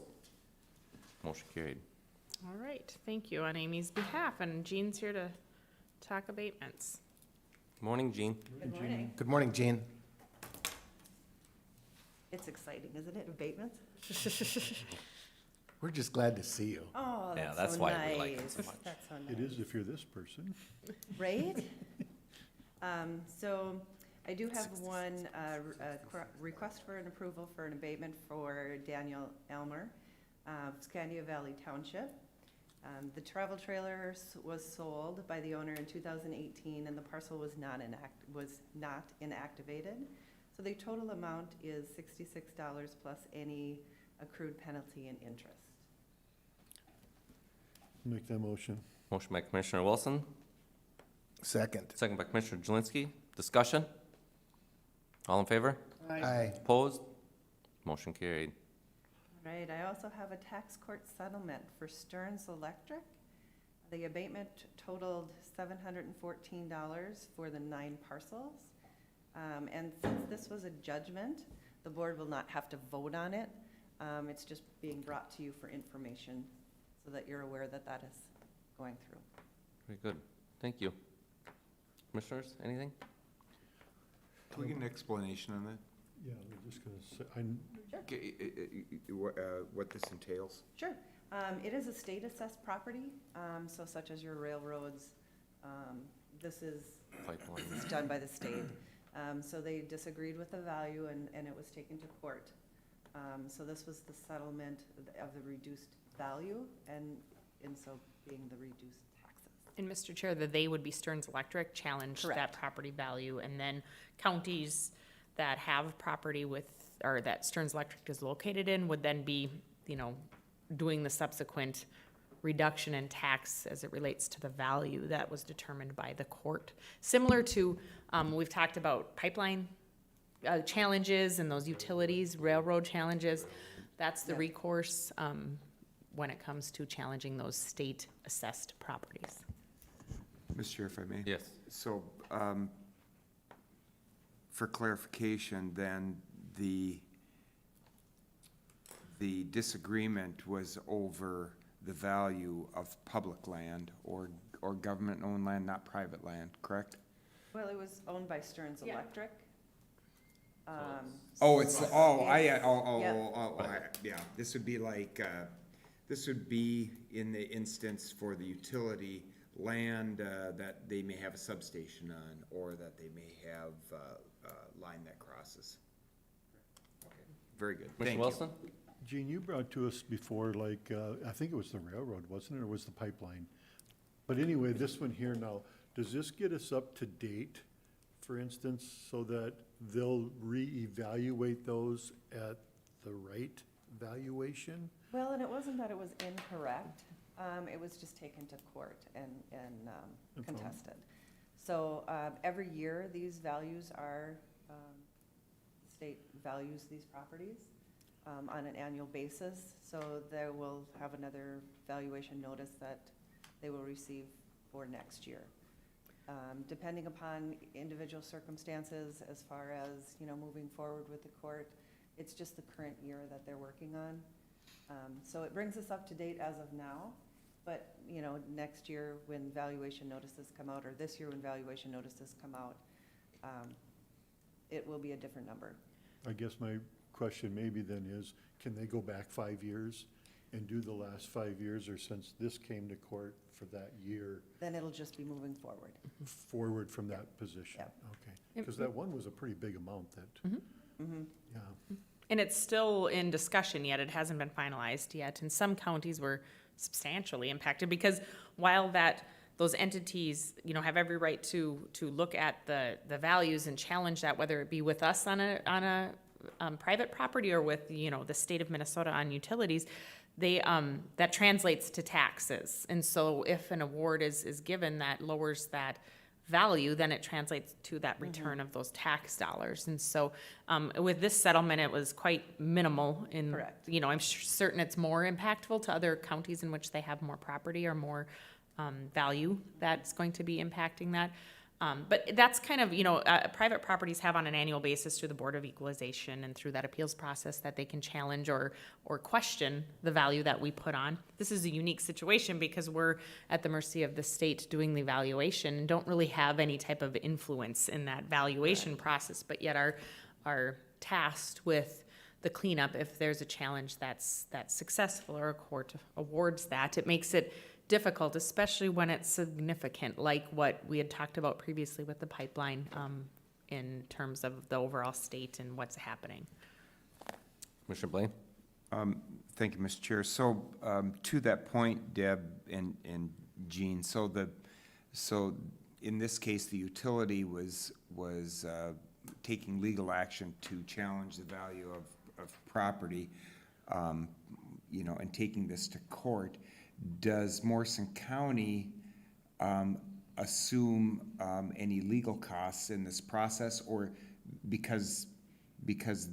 Motion carried. All right, thank you on Amy's behalf, and Jean's here to talk abatements. Good morning, Jean. Good morning. Good morning, Jean. It's exciting, isn't it, abatements? We're just glad to see you. Oh, Yeah, that's that's so why we like it nice. so much. That's so It nice. is if you're this person. Right? So I do have one request for an approval for an abatement for Daniel Elmer of Scandia Valley Township. The travel trailer was sold by the owner in 2018, and the parcel was not inactivated. So the total amount is $66 plus any accrued penalty and interest. Make that motion. Motion by Commissioner Wilson, Second. second by Commissioner Jelinski. Discussion? All in favor? Aye. Opposed? Motion carried. Right, I also have a tax court settlement for Stearns Electric. The abatement totaled $714 for the 9 parcels. And since this was a judgment, the board will not have to vote on it. It's just being brought to you for information so that you're aware that that is going through. Very good. Thank you. Commissioners, anything? Can we get an explanation on that? Yeah, we're just gonna say, Okay, what this entails? Sure. It is a state assessed property, so such as your railroads. This is Pipeline. it's done by the state. So they disagreed with the value and it was taken to court. So this was the settlement of the reduced value and in so being the reduced taxes. And Mr. Chair, the they would be Stearns Electric challenged that Correct. property value, and then counties that have property with, or that Stearns Electric is located in would then be, doing the subsequent reduction in tax as it relates to the value that was determined by the court. Similar to, we've talked about pipeline challenges and those utilities, railroad challenges. That's the Yeah. recourse when it comes to challenging those state-assessed properties. Mr. Chair, if I may? Yes. So, for clarification, then, the disagreement was over the value of public land or government-owned land, not private land, correct? Well, it was owned by Stearns Yeah. Electric. Oh, it's, Yep. yeah, this would be like, this would be in the instance for the utility land, that they may have a substation on, or that they may have, a line that crosses. Very good, thank Commissioner you. Wilson? Gene, you brought to us before, like, I think it was the railroad, wasn't it, or was the pipeline? But anyway, this one here now, does this get us up to date, for instance, so that they'll reevaluate those at the right valuation? Well, and it wasn't that it was incorrect, it was just taken to court and Okay. contested. So, every year, these values are, the state values these properties, on an annual basis. So they will have another valuation notice that they will receive for next year. Depending upon individual circumstances, as far as, moving forward with the court, it's just the current year that they're working on. So it brings us up to date as of now, but, next year when valuation notices come out, or this year when valuation notices come out, it will be a different number. I guess my question maybe then is, can they go back 5 years and do the last 5 years, or since this came to court for that year, Then it'll just be moving forward. forward from that position? Yep. Okay, because that one was a pretty big amount that, yeah. And it's still in discussion yet, it hasn't been finalized yet, and some counties were substantially impacted, because while those entities, have every right to look at the values and challenge that, whether it be with us on a private property or with, the state of Minnesota on utilities, that translates to taxes. And so if an award is given that lowers that value, then it translates to that return of those tax dollars. And so, with this settlement, it was quite minimal in, Correct. I'm certain it's more impactful to other counties in which they have more property or more, value that's going to be impacting that. But that's kind of, private properties have on an annual basis through the Board of Equalization and through that appeals process that they can challenge or question the value that we put on. This is a unique situation because we're at the mercy of the state doing the evaluation and don't really have any type of influence in that valuation process, but yet are tasked with the cleanup, if there's a challenge that's successful or a court awards that, it makes it difficult, especially when it's significant, like what we had talked about previously with the pipeline, in terms of the overall state and what's happening. Commissioner Blaine? Thank you, Mr. Chair. So, to that point, Deb and Jean, so in this case, the utility was taking legal action to challenge the value of property, you know, and taking this to court. Does Morrison County assume any legal costs in this process, or because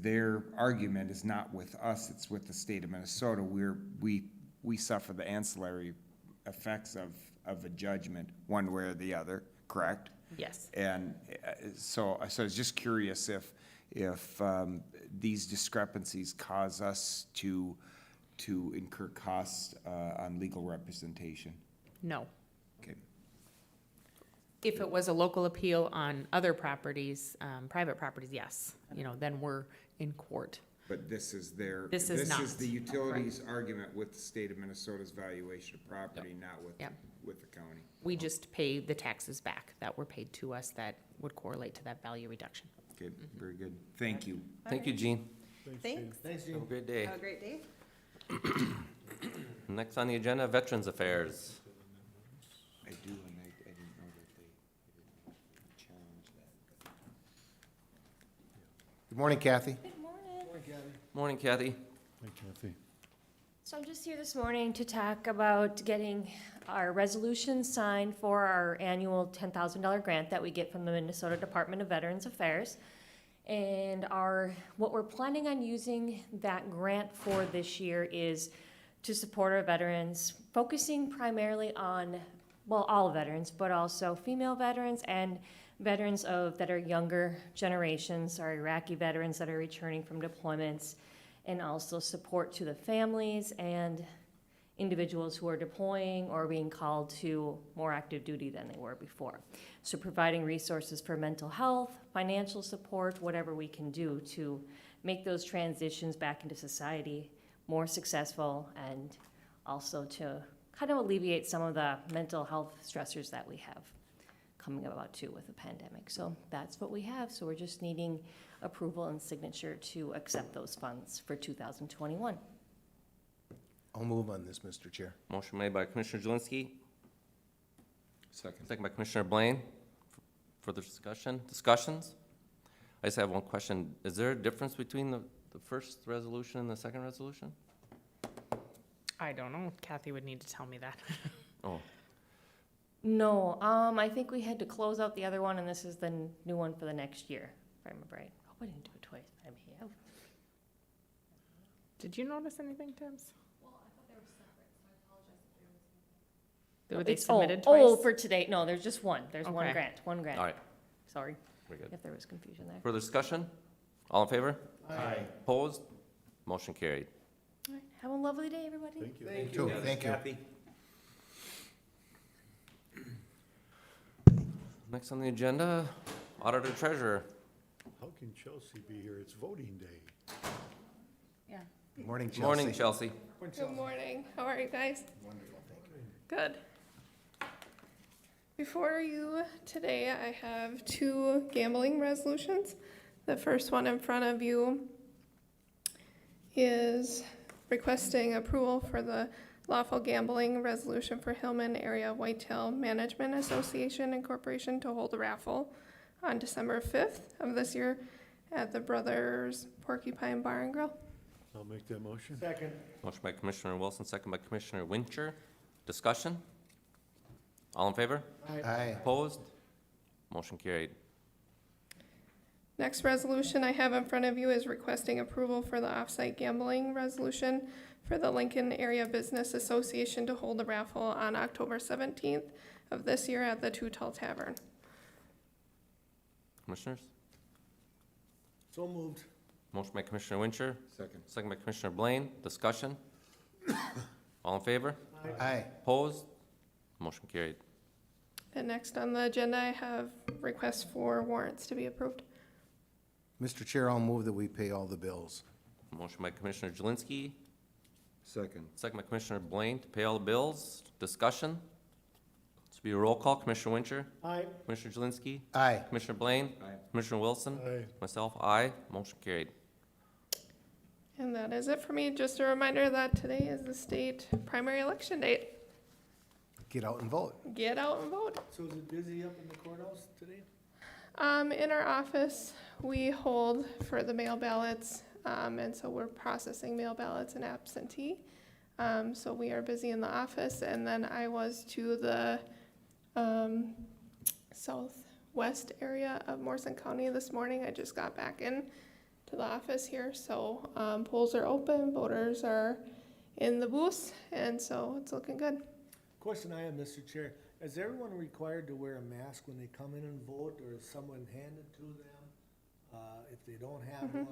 their argument is not with us, it's with the state of Minnesota, we suffer the ancillary effects of a judgment one way or the other, correct? Yes. And so I was just curious if these discrepancies cause us to incur costs on legal representation. No. Okay. If it was a local appeal on other properties, private properties, yes, you know, then we're in court. But this is their. This is not. This is the utilities' argument with the state of Minnesota's valuation of property, not Yep. with the county. We just pay the taxes back that were paid to us that would correlate to that value reduction. Okay, very good. Thank you. Thank you, Jean. Thanks. Thanks, Have a Gene. great day. Have a great day. Next on the agenda, Veterans Affairs. I do, and I didn't know that they challenged that. Good morning, Kathy. Good morning. Morning, Kathy. Hi, Kathy. So I'm just here this morning to talk about getting our resolution signed for our annual $10,000 grant that we get from the Minnesota Department of Veterans Affairs. And what we're planning on using that grant for this year is to support our veterans, focusing primarily on, well, all veterans, but also female veterans and veterans that are younger generations, our Iraqi veterans that are returning from deployments, and also support to the families and individuals who are deploying or being called to more active duty than they were before. So providing resources for mental health, financial support, whatever we can do to make those transitions back into society more successful, and also to kind of alleviate some of the mental health stressors that we have coming about too with the pandemic. So that's what we have. So we're just needing approval and signature to accept those funds for 2021. I'll move on this, Mr. Chair. Motion made by Commissioner Jelinski, Second. second by Commissioner Blaine. Further discussions? I just have one question. Is there a difference between the first resolution and the second resolution? I don't know. Kathy would need to tell me that. Oh, No, I think we had to close out the other one, and this is the new one for the next year, if I remember right. Oh, I didn't do it twice. I may have. Did you notice anything, Tibbs? Well, I thought they were separate, so I apologize if Were they It's- submitted Oh, twice? for today, no, there's just one. There's one Okay. grant, one grant. all right, Sorry very good. if there was confusion there. Further discussion? All in favor? Aye. Opposed? Motion carried. All right, have a lovely day, everybody. Thank you. Thank you. Thank you. Next on the agenda, Auditor Treasurer. How can Chelsea be here? It's voting day. Yeah. Good morning, Chelsea. Morning, Chelsea. Good morning. How are you guys? Wonderful, thank you. Good. Before you today, I have two gambling resolutions. The first one in front of you is requesting approval for the lawful gambling resolution for Hillman Area Whitetail Management Association and Corporation to hold a raffle on December 5th of this year at the Brothers Porcupine Bar and Grill. I'll make that motion. Second. Motion by Commissioner Wilson, second by Commissioner Wincher. Discussion? All in favor? Aye. Opposed? Motion carried. Next resolution I have in front of you is requesting approval for the off-site gambling resolution for the Lincoln Area Business Association to hold a raffle on October 17th of this year at the Two Tall Tavern. Commissioners? So moved. Motion by Commissioner Wincher, Second. second by Commissioner Blaine. Discussion? All in favor? Aye. Opposed? Motion carried. And next on the agenda, I have requests for warrants to be approved. Mr. Chair, I'll move that we pay all the bills. Motion by Commissioner Jelinski, Second. second by Commissioner Blaine to pay all the bills. Discussion? This will be a roll call. Commissioner Wincher? Aye. Commissioner Jelinski? Aye. Commissioner Blaine? Aye. Commissioner Wilson? Aye. Myself, aye. Motion carried. And that is it for me. Just a reminder that today is the state primary election date. Get out and vote. Get out and vote. So is it busy up in the courthouse today? In our office, we hold for the mail ballots, and so we're processing mail ballots and absentee. So we are busy in the office, and then I was to the southwest area of Morrison County this morning. I just got back in to the office here, so polls are open, voters are in the booths, and so it's looking good. Question I have, Mr. Chair, is everyone required to wear a mask when they come in and vote, or is someone handed to them if they don't have one?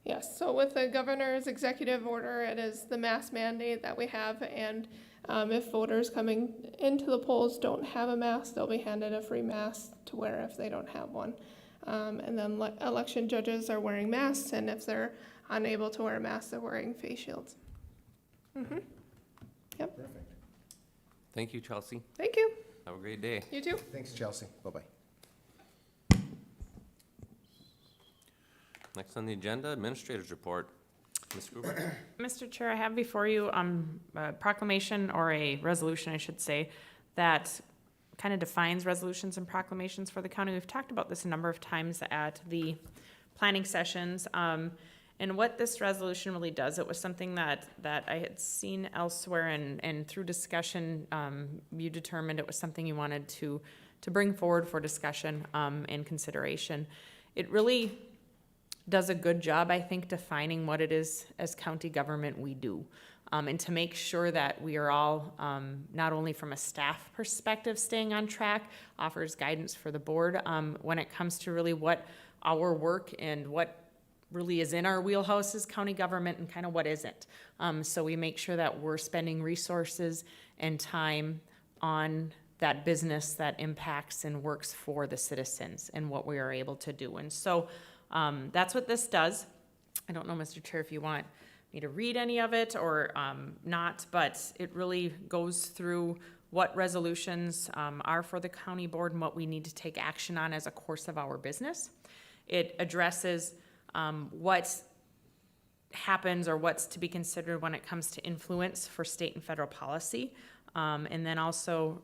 Yes, so with the governor's executive order, it is the mask mandate that we have, and if voters coming into the polls don't have a mask, they'll be handed a free mask to wear if they don't have one. And then election judges are wearing masks, and if they're unable to wear a mask, they're wearing face shields. Mm-hmm. Yep, Perfect. Thank you, Chelsea. thank you. Have a great day. You too. Thanks, Chelsea. Bye-bye. Next on the agenda, Administrator's Report. Ms. Gruber? Mr. Chair, I have before you a proclamation, or a resolution, I should say, that kind of defines resolutions and proclamations for the county. We've talked about this a number of times at the planning sessions. And what this resolution really does, it was something that I had seen elsewhere, and through discussion, you determined it was something you wanted to bring forward for discussion and consideration. It really does a good job, I think, defining what it is as county government we do. And to make sure that we are all, not only from a staff perspective, staying on track, offers guidance for the board when it comes to really what our work and what really is in our wheelhouse as county government, and kind of what isn't. So we make sure that we're spending resources and time on that business that impacts and works for the citizens and what we are able to do. And so that's what this does. I don't know, Mr. Chair, if you want me to read any of it or not, but it really goes through what resolutions are for the county board and what we need to take action on as a course of our business. It addresses what happens or what's to be considered when it comes to influence for state and federal policy, and then also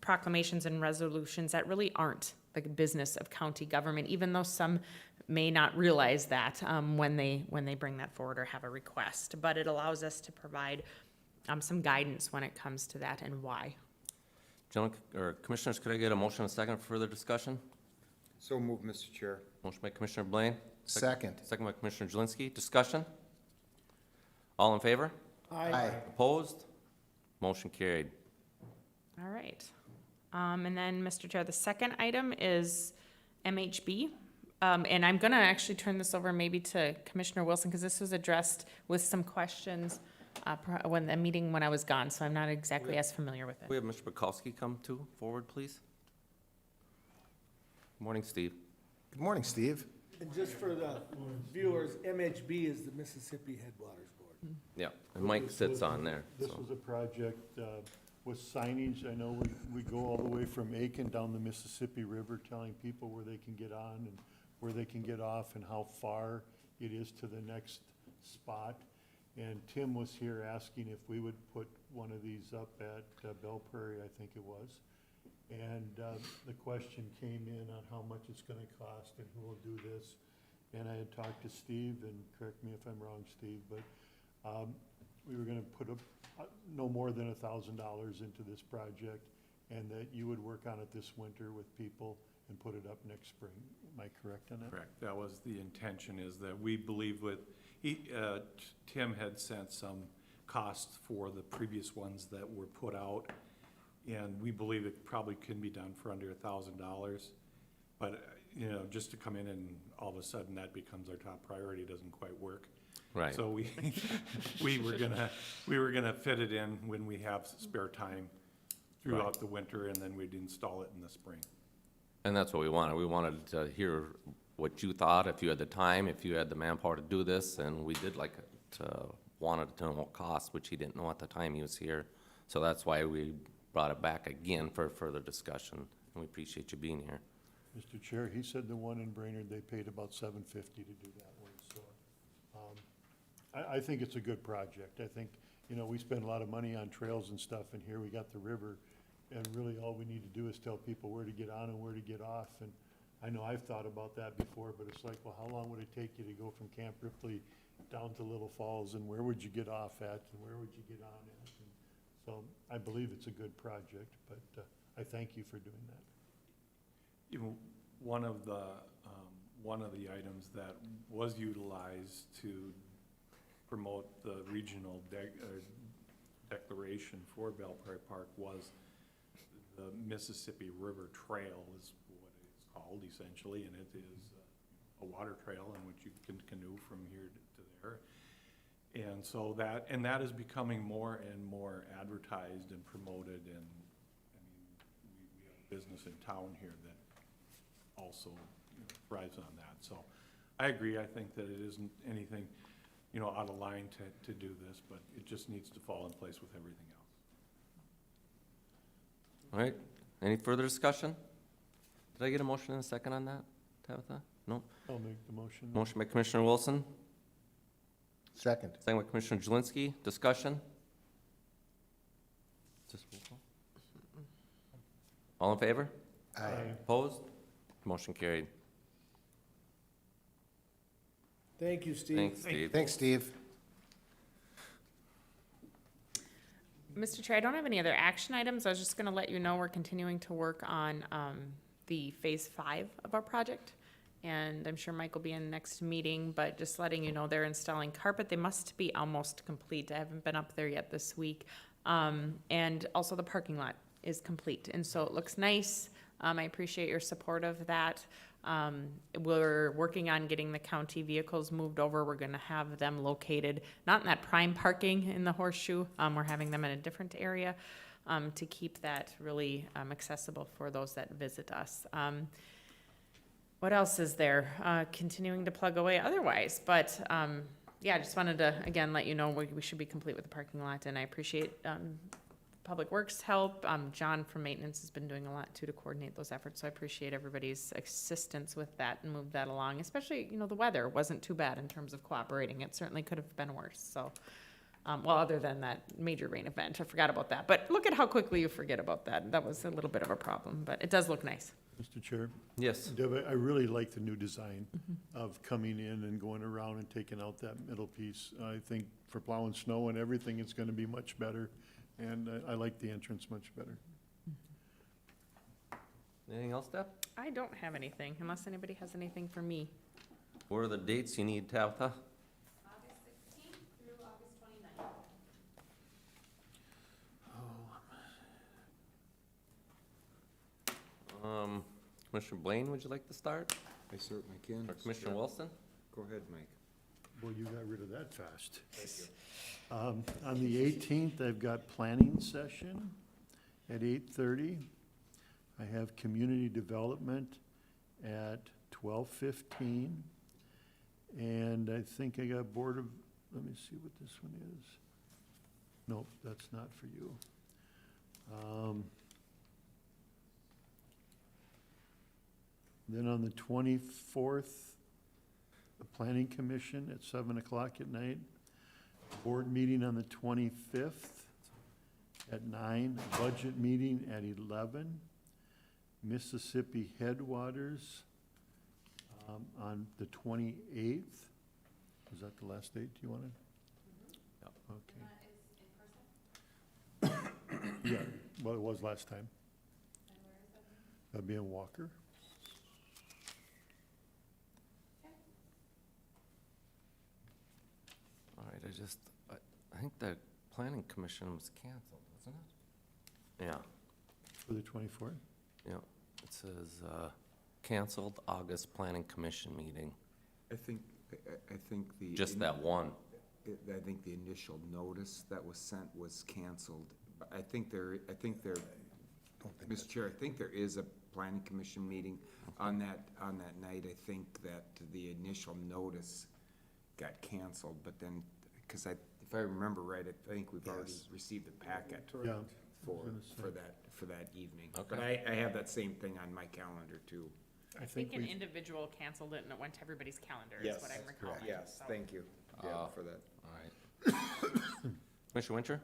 proclamations and resolutions that really aren't the business of county government, even though some may not realize that when they bring that forward or have a request. But it allows us to provide some guidance when it comes to that and why. Gentlemen, or Commissioners, could I get a motion and a second for further discussion? So moved, Mr. Chair. Motion by Commissioner Blaine. Second. Second by Commissioner Jelinski. Discussion? All in favor? Aye. Opposed? Motion carried. All right. And then, Mr. Chair, the second item is MHB. And I'm going to actually turn this over maybe to Commissioner Wilson, because this was addressed with some questions when the meeting when I was gone, so I'm not exactly as familiar with We it. have Mr. Bukowski come forward, please. Good morning, Steve. Good morning, Steve. And just for the viewers, MHB is the Mississippi Headwaters Board. Yeah, and Mike sits on there. This so. was a project with signage. I know we go all the way from Aiken down the Mississippi River, telling people where they can get on and where they can get off and how far it is to the next spot. And Tim was here asking if we would put one of these up at Belle Prairie, I think it was. And the question came in on how much it's gonna cost and who will do this. And I had talked to Steve, and correct me if I'm wrong, Steve, but we were gonna put no more than $1,000 into this project, and that you would work on it this winter with people and put it up next spring. Am I correct on that? Correct. That was the intention, is that we believe Tim had sent some costs for the previous ones that were put out, and we believe it probably can be done for under $1,000. But, just to come in and all of a sudden that becomes our top priority doesn't quite work. Right. So we were gonna fit it in when we have spare time throughout the winter, and then we'd install it in the spring. And that's what we wanted. We wanted to hear what you thought, if you had the time, if you had the manpower to do this, and we did like wanted to know what cost, which he didn't know at the time he was here. So that's why we brought it back again for further discussion, and we appreciate you being here. Mr. Chair, he said the one in Brainerd, they paid about $750 to do that one, so. I think it's a good project. I think, we spend a lot of money on trails and stuff, and here we got the river, and really all we need to do is tell people where to get on and where to get off. And I know I've thought about that before, but it's like, well, how long would it take you to go from Camp Ripley down to Little Falls, and where would you get off at, and where would you get on at? And so I believe it's a good project, but I thank you for doing that. One of the items that was utilized to promote the regional declaration for Belprairie Park was the Mississippi River Trail is what it's called essentially, and it is a water trail in which you can canoe from here to there. And so that is becoming more and more advertised and promoted, and we have a business in town here that also thrives on that. So I agree. I think that it isn't anything, out of line to do this, but it just needs to fall in place with everything else. All right, any further discussion? Did I get a motion and a second on that, Tabitha? No? I'll make the motion. Motion by Commissioner Wilson, Second. second by Commissioner Jelinski. Discussion? Just roll call. All in favor? Aye. Opposed? Motion carried. Thank you, Steve. Thanks, Steve. Thanks, Steve. Mr. Chair, I don't have any other action items. I was just gonna let you know we're continuing to work on, the phase 5 of our project. And I'm sure Mike will be in the next meeting, but just letting you know they're installing carpet. They must be almost complete. I haven't been up there yet this week. And also the parking lot is complete, and so it looks nice. I appreciate your support of that. We're working on getting the county vehicles moved over. We're gonna have them located, not in that prime parking in the horseshoe. We're having them in a different area, to keep that really, accessible for those that visit us. What else is there? Continuing to plug away otherwise, but, yeah, I just wanted to, again, let you know we should be complete with the parking lot, and I appreciate, Public Works help. John from Maintenance has been doing a lot too to coordinate those efforts, so I appreciate everybody's assistance with that and move that along. Especially, the weather wasn't too bad in terms of cooperating. It certainly could have been worse, so. Well, other than that major rain event, I forgot about that. But look at how quickly you forget about that. That was a little bit of a problem, but it does look nice. Mr. Chair? Yes. Deb, I really like the new design of coming in and going around and taking out that middle piece. I think for plowing snow and everything, it's gonna be much better, and I like the entrance much better. Anything else, Deb? I don't have anything, unless anybody has anything for me. What are the dates you need, Tabitha? August 16th through August 29th. Commissioner Blaine, would you like to start? I certainly can. Or Commissioner Wilson? Go ahead, Mike. Boy, you got rid of that fast. On the 18th, I've got planning session at 8:30. I have community development at 12:15. And I think I got board of, let me see what this one is. Nope, that's not for you. Then on the 24th, the Planning Commission at 7 o'clock at night. Board meeting on the 25th at 9. Budget meeting at 11. Mississippi Headwaters on the 28th. Is that the last date you wanted? Yep. Okay. Yeah, well, it was last time. That'd be in Walker. All right, I think the planning commission was canceled, wasn't it? Yeah, For the 24th? yeah. It says, canceled August planning commission meeting. I think the. Just that one. I think the initial notice that was sent was canceled. But I think there, Mr. Chair, I think there is a planning commission meeting. On that night, I think that the initial notice got canceled, but then, because if I remember right, I think we've already received the packet Yeah. for that evening. Okay. But I have that same thing on my calendar too. I think an individual canceled it and it went to everybody's calendar, is what I'm recalling. Yes, so. thank you, Deb, for that. All right. Commissioner Winter?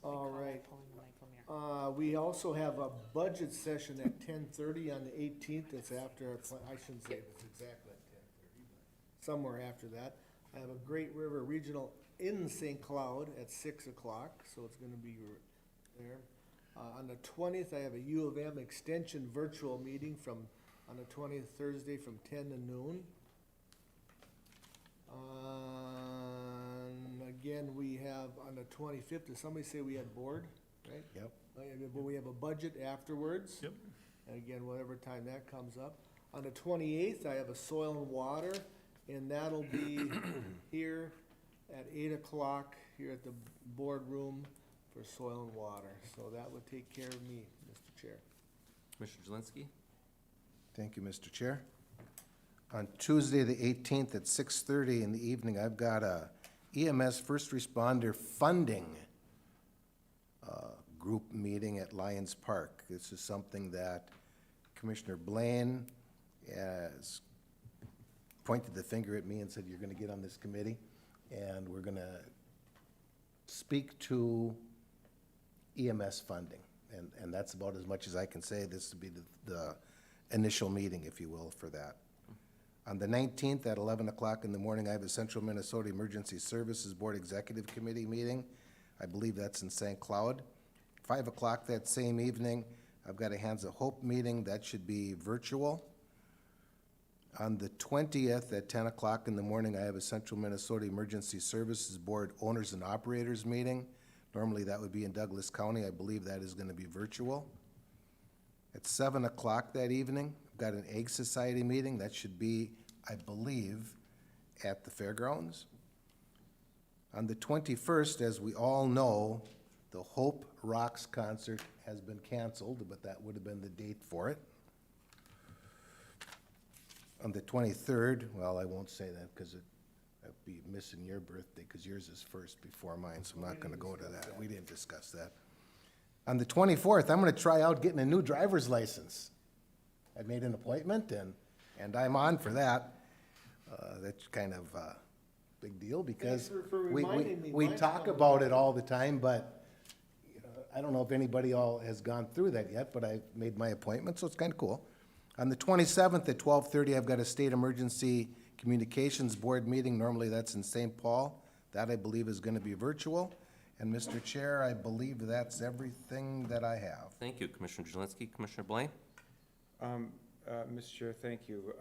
All Recall right. pulling the mic from here. We also have a budget session at 10:30 on the 18th. It's after, I shouldn't say it's exactly at 10:30, but somewhere after that. I have a Great River Regional in St. Cloud at 6 o'clock, so it's gonna be there. On the 20th, I have a U of M Extension virtual meeting on the 20th, Thursday, from 10 to noon. Again, we have on the 25th, did somebody say we had board, right? Yep. But we have a budget afterwards. Yep. And again, whatever time that comes up. On the 28th, I have a soil and water, and that'll be here at 8 o'clock, here at the boardroom for soil and water. So that would take care of me, Mr. Chair. Commissioner Jelinski? Thank you, Mr. Chair. On Tuesday, the 18th at 6:30 in the evening, I've got a EMS first responder funding group meeting at Lions Park. This is something that Commissioner Blaine has pointed the finger at me and said, you're gonna get on this committee, and we're gonna speak to EMS funding. And that's about as much as I can say. This would be the initial meeting, if you will, for that. On the 19th at 11 o'clock in the morning, I have a Central Minnesota Emergency Services Board Executive Committee meeting. I believe that's in St. Cloud. 5 o'clock that same evening, I've got a Hands of Hope meeting. That should be virtual. On the 20th at 10 o'clock in the morning, I have a Central Minnesota Emergency Services Board Owners and Operators meeting. Normally, that would be in Douglas County. I believe that is going to be virtual. At 7 o'clock that evening, I've got an Egg Society meeting. That should be, I believe, at the fairgrounds. On the 21st, as we all know, the Hope Rocks concert has been canceled, but that would have been the date for it. On the 23rd, well, I won't say that because I'd be missing your birthday because yours is first before mine, so I'm not going to go to that. We didn't discuss that. On the 24th, I'm going to try out getting a new driver's license. I made an appointment, and I'm on for that. That's kind of a big deal because Thanks for reminding me. we Mine's talk coming about up. it all the time, but I don't know if anybody all has gone through that yet, but I made my appointment, so it's kind of cool. On the 27th at 12:30, I've got a State Emergency Communications Board meeting. Normally, that's in St. Paul. That, I believe, is going to be virtual. And, Mr. Chair, I believe that's everything that I have. Thank you, Commissioner Jelinski. Commissioner Blaine? Mr. Chair, thank you.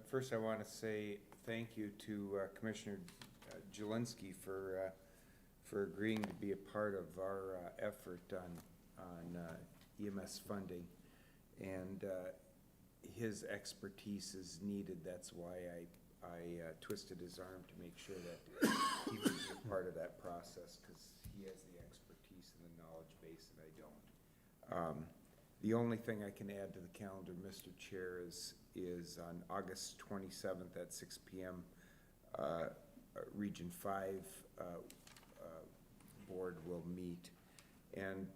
First, I want to say thank you to Commissioner Jelinski for agreeing to be a part of our effort on EMS funding. And his expertise is needed. That's why I twisted his arm to make sure that he would be a part of that process, because he has the expertise and the knowledge base that I don't. The only thing I can add to the calendar, Mr. Chair, is on August 27th at 6 p.m., Region 5 board will meet. And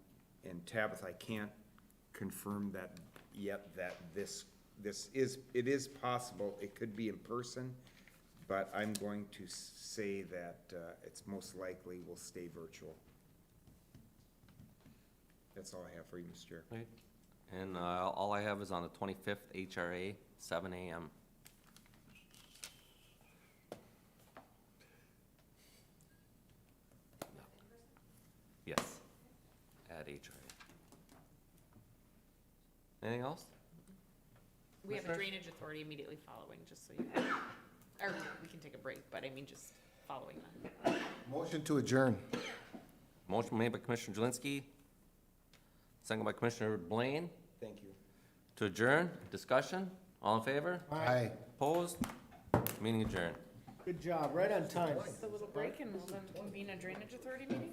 Tabitha, I can't confirm that yet, that it is possible, it could be in person, but I'm going to say that it's most likely will stay virtual. That's all I have for you, Mr. Chair. Right. And all I have is on the 25th, HRA, 7 a.m. Yes, at HRA. Anything else? We have a Commissioners? drainage authority immediately following, just so you know. Or we can take a break, but I mean, just following that. Motion to adjourn. Motion made by Commissioner Jelinski, second by Commissioner Blaine. Thank you. To adjourn, discussion, all in favor? Aye. Opposed? Meeting adjourned. Good job, right on time. Just a little break and we'll then convene a drainage authority meeting?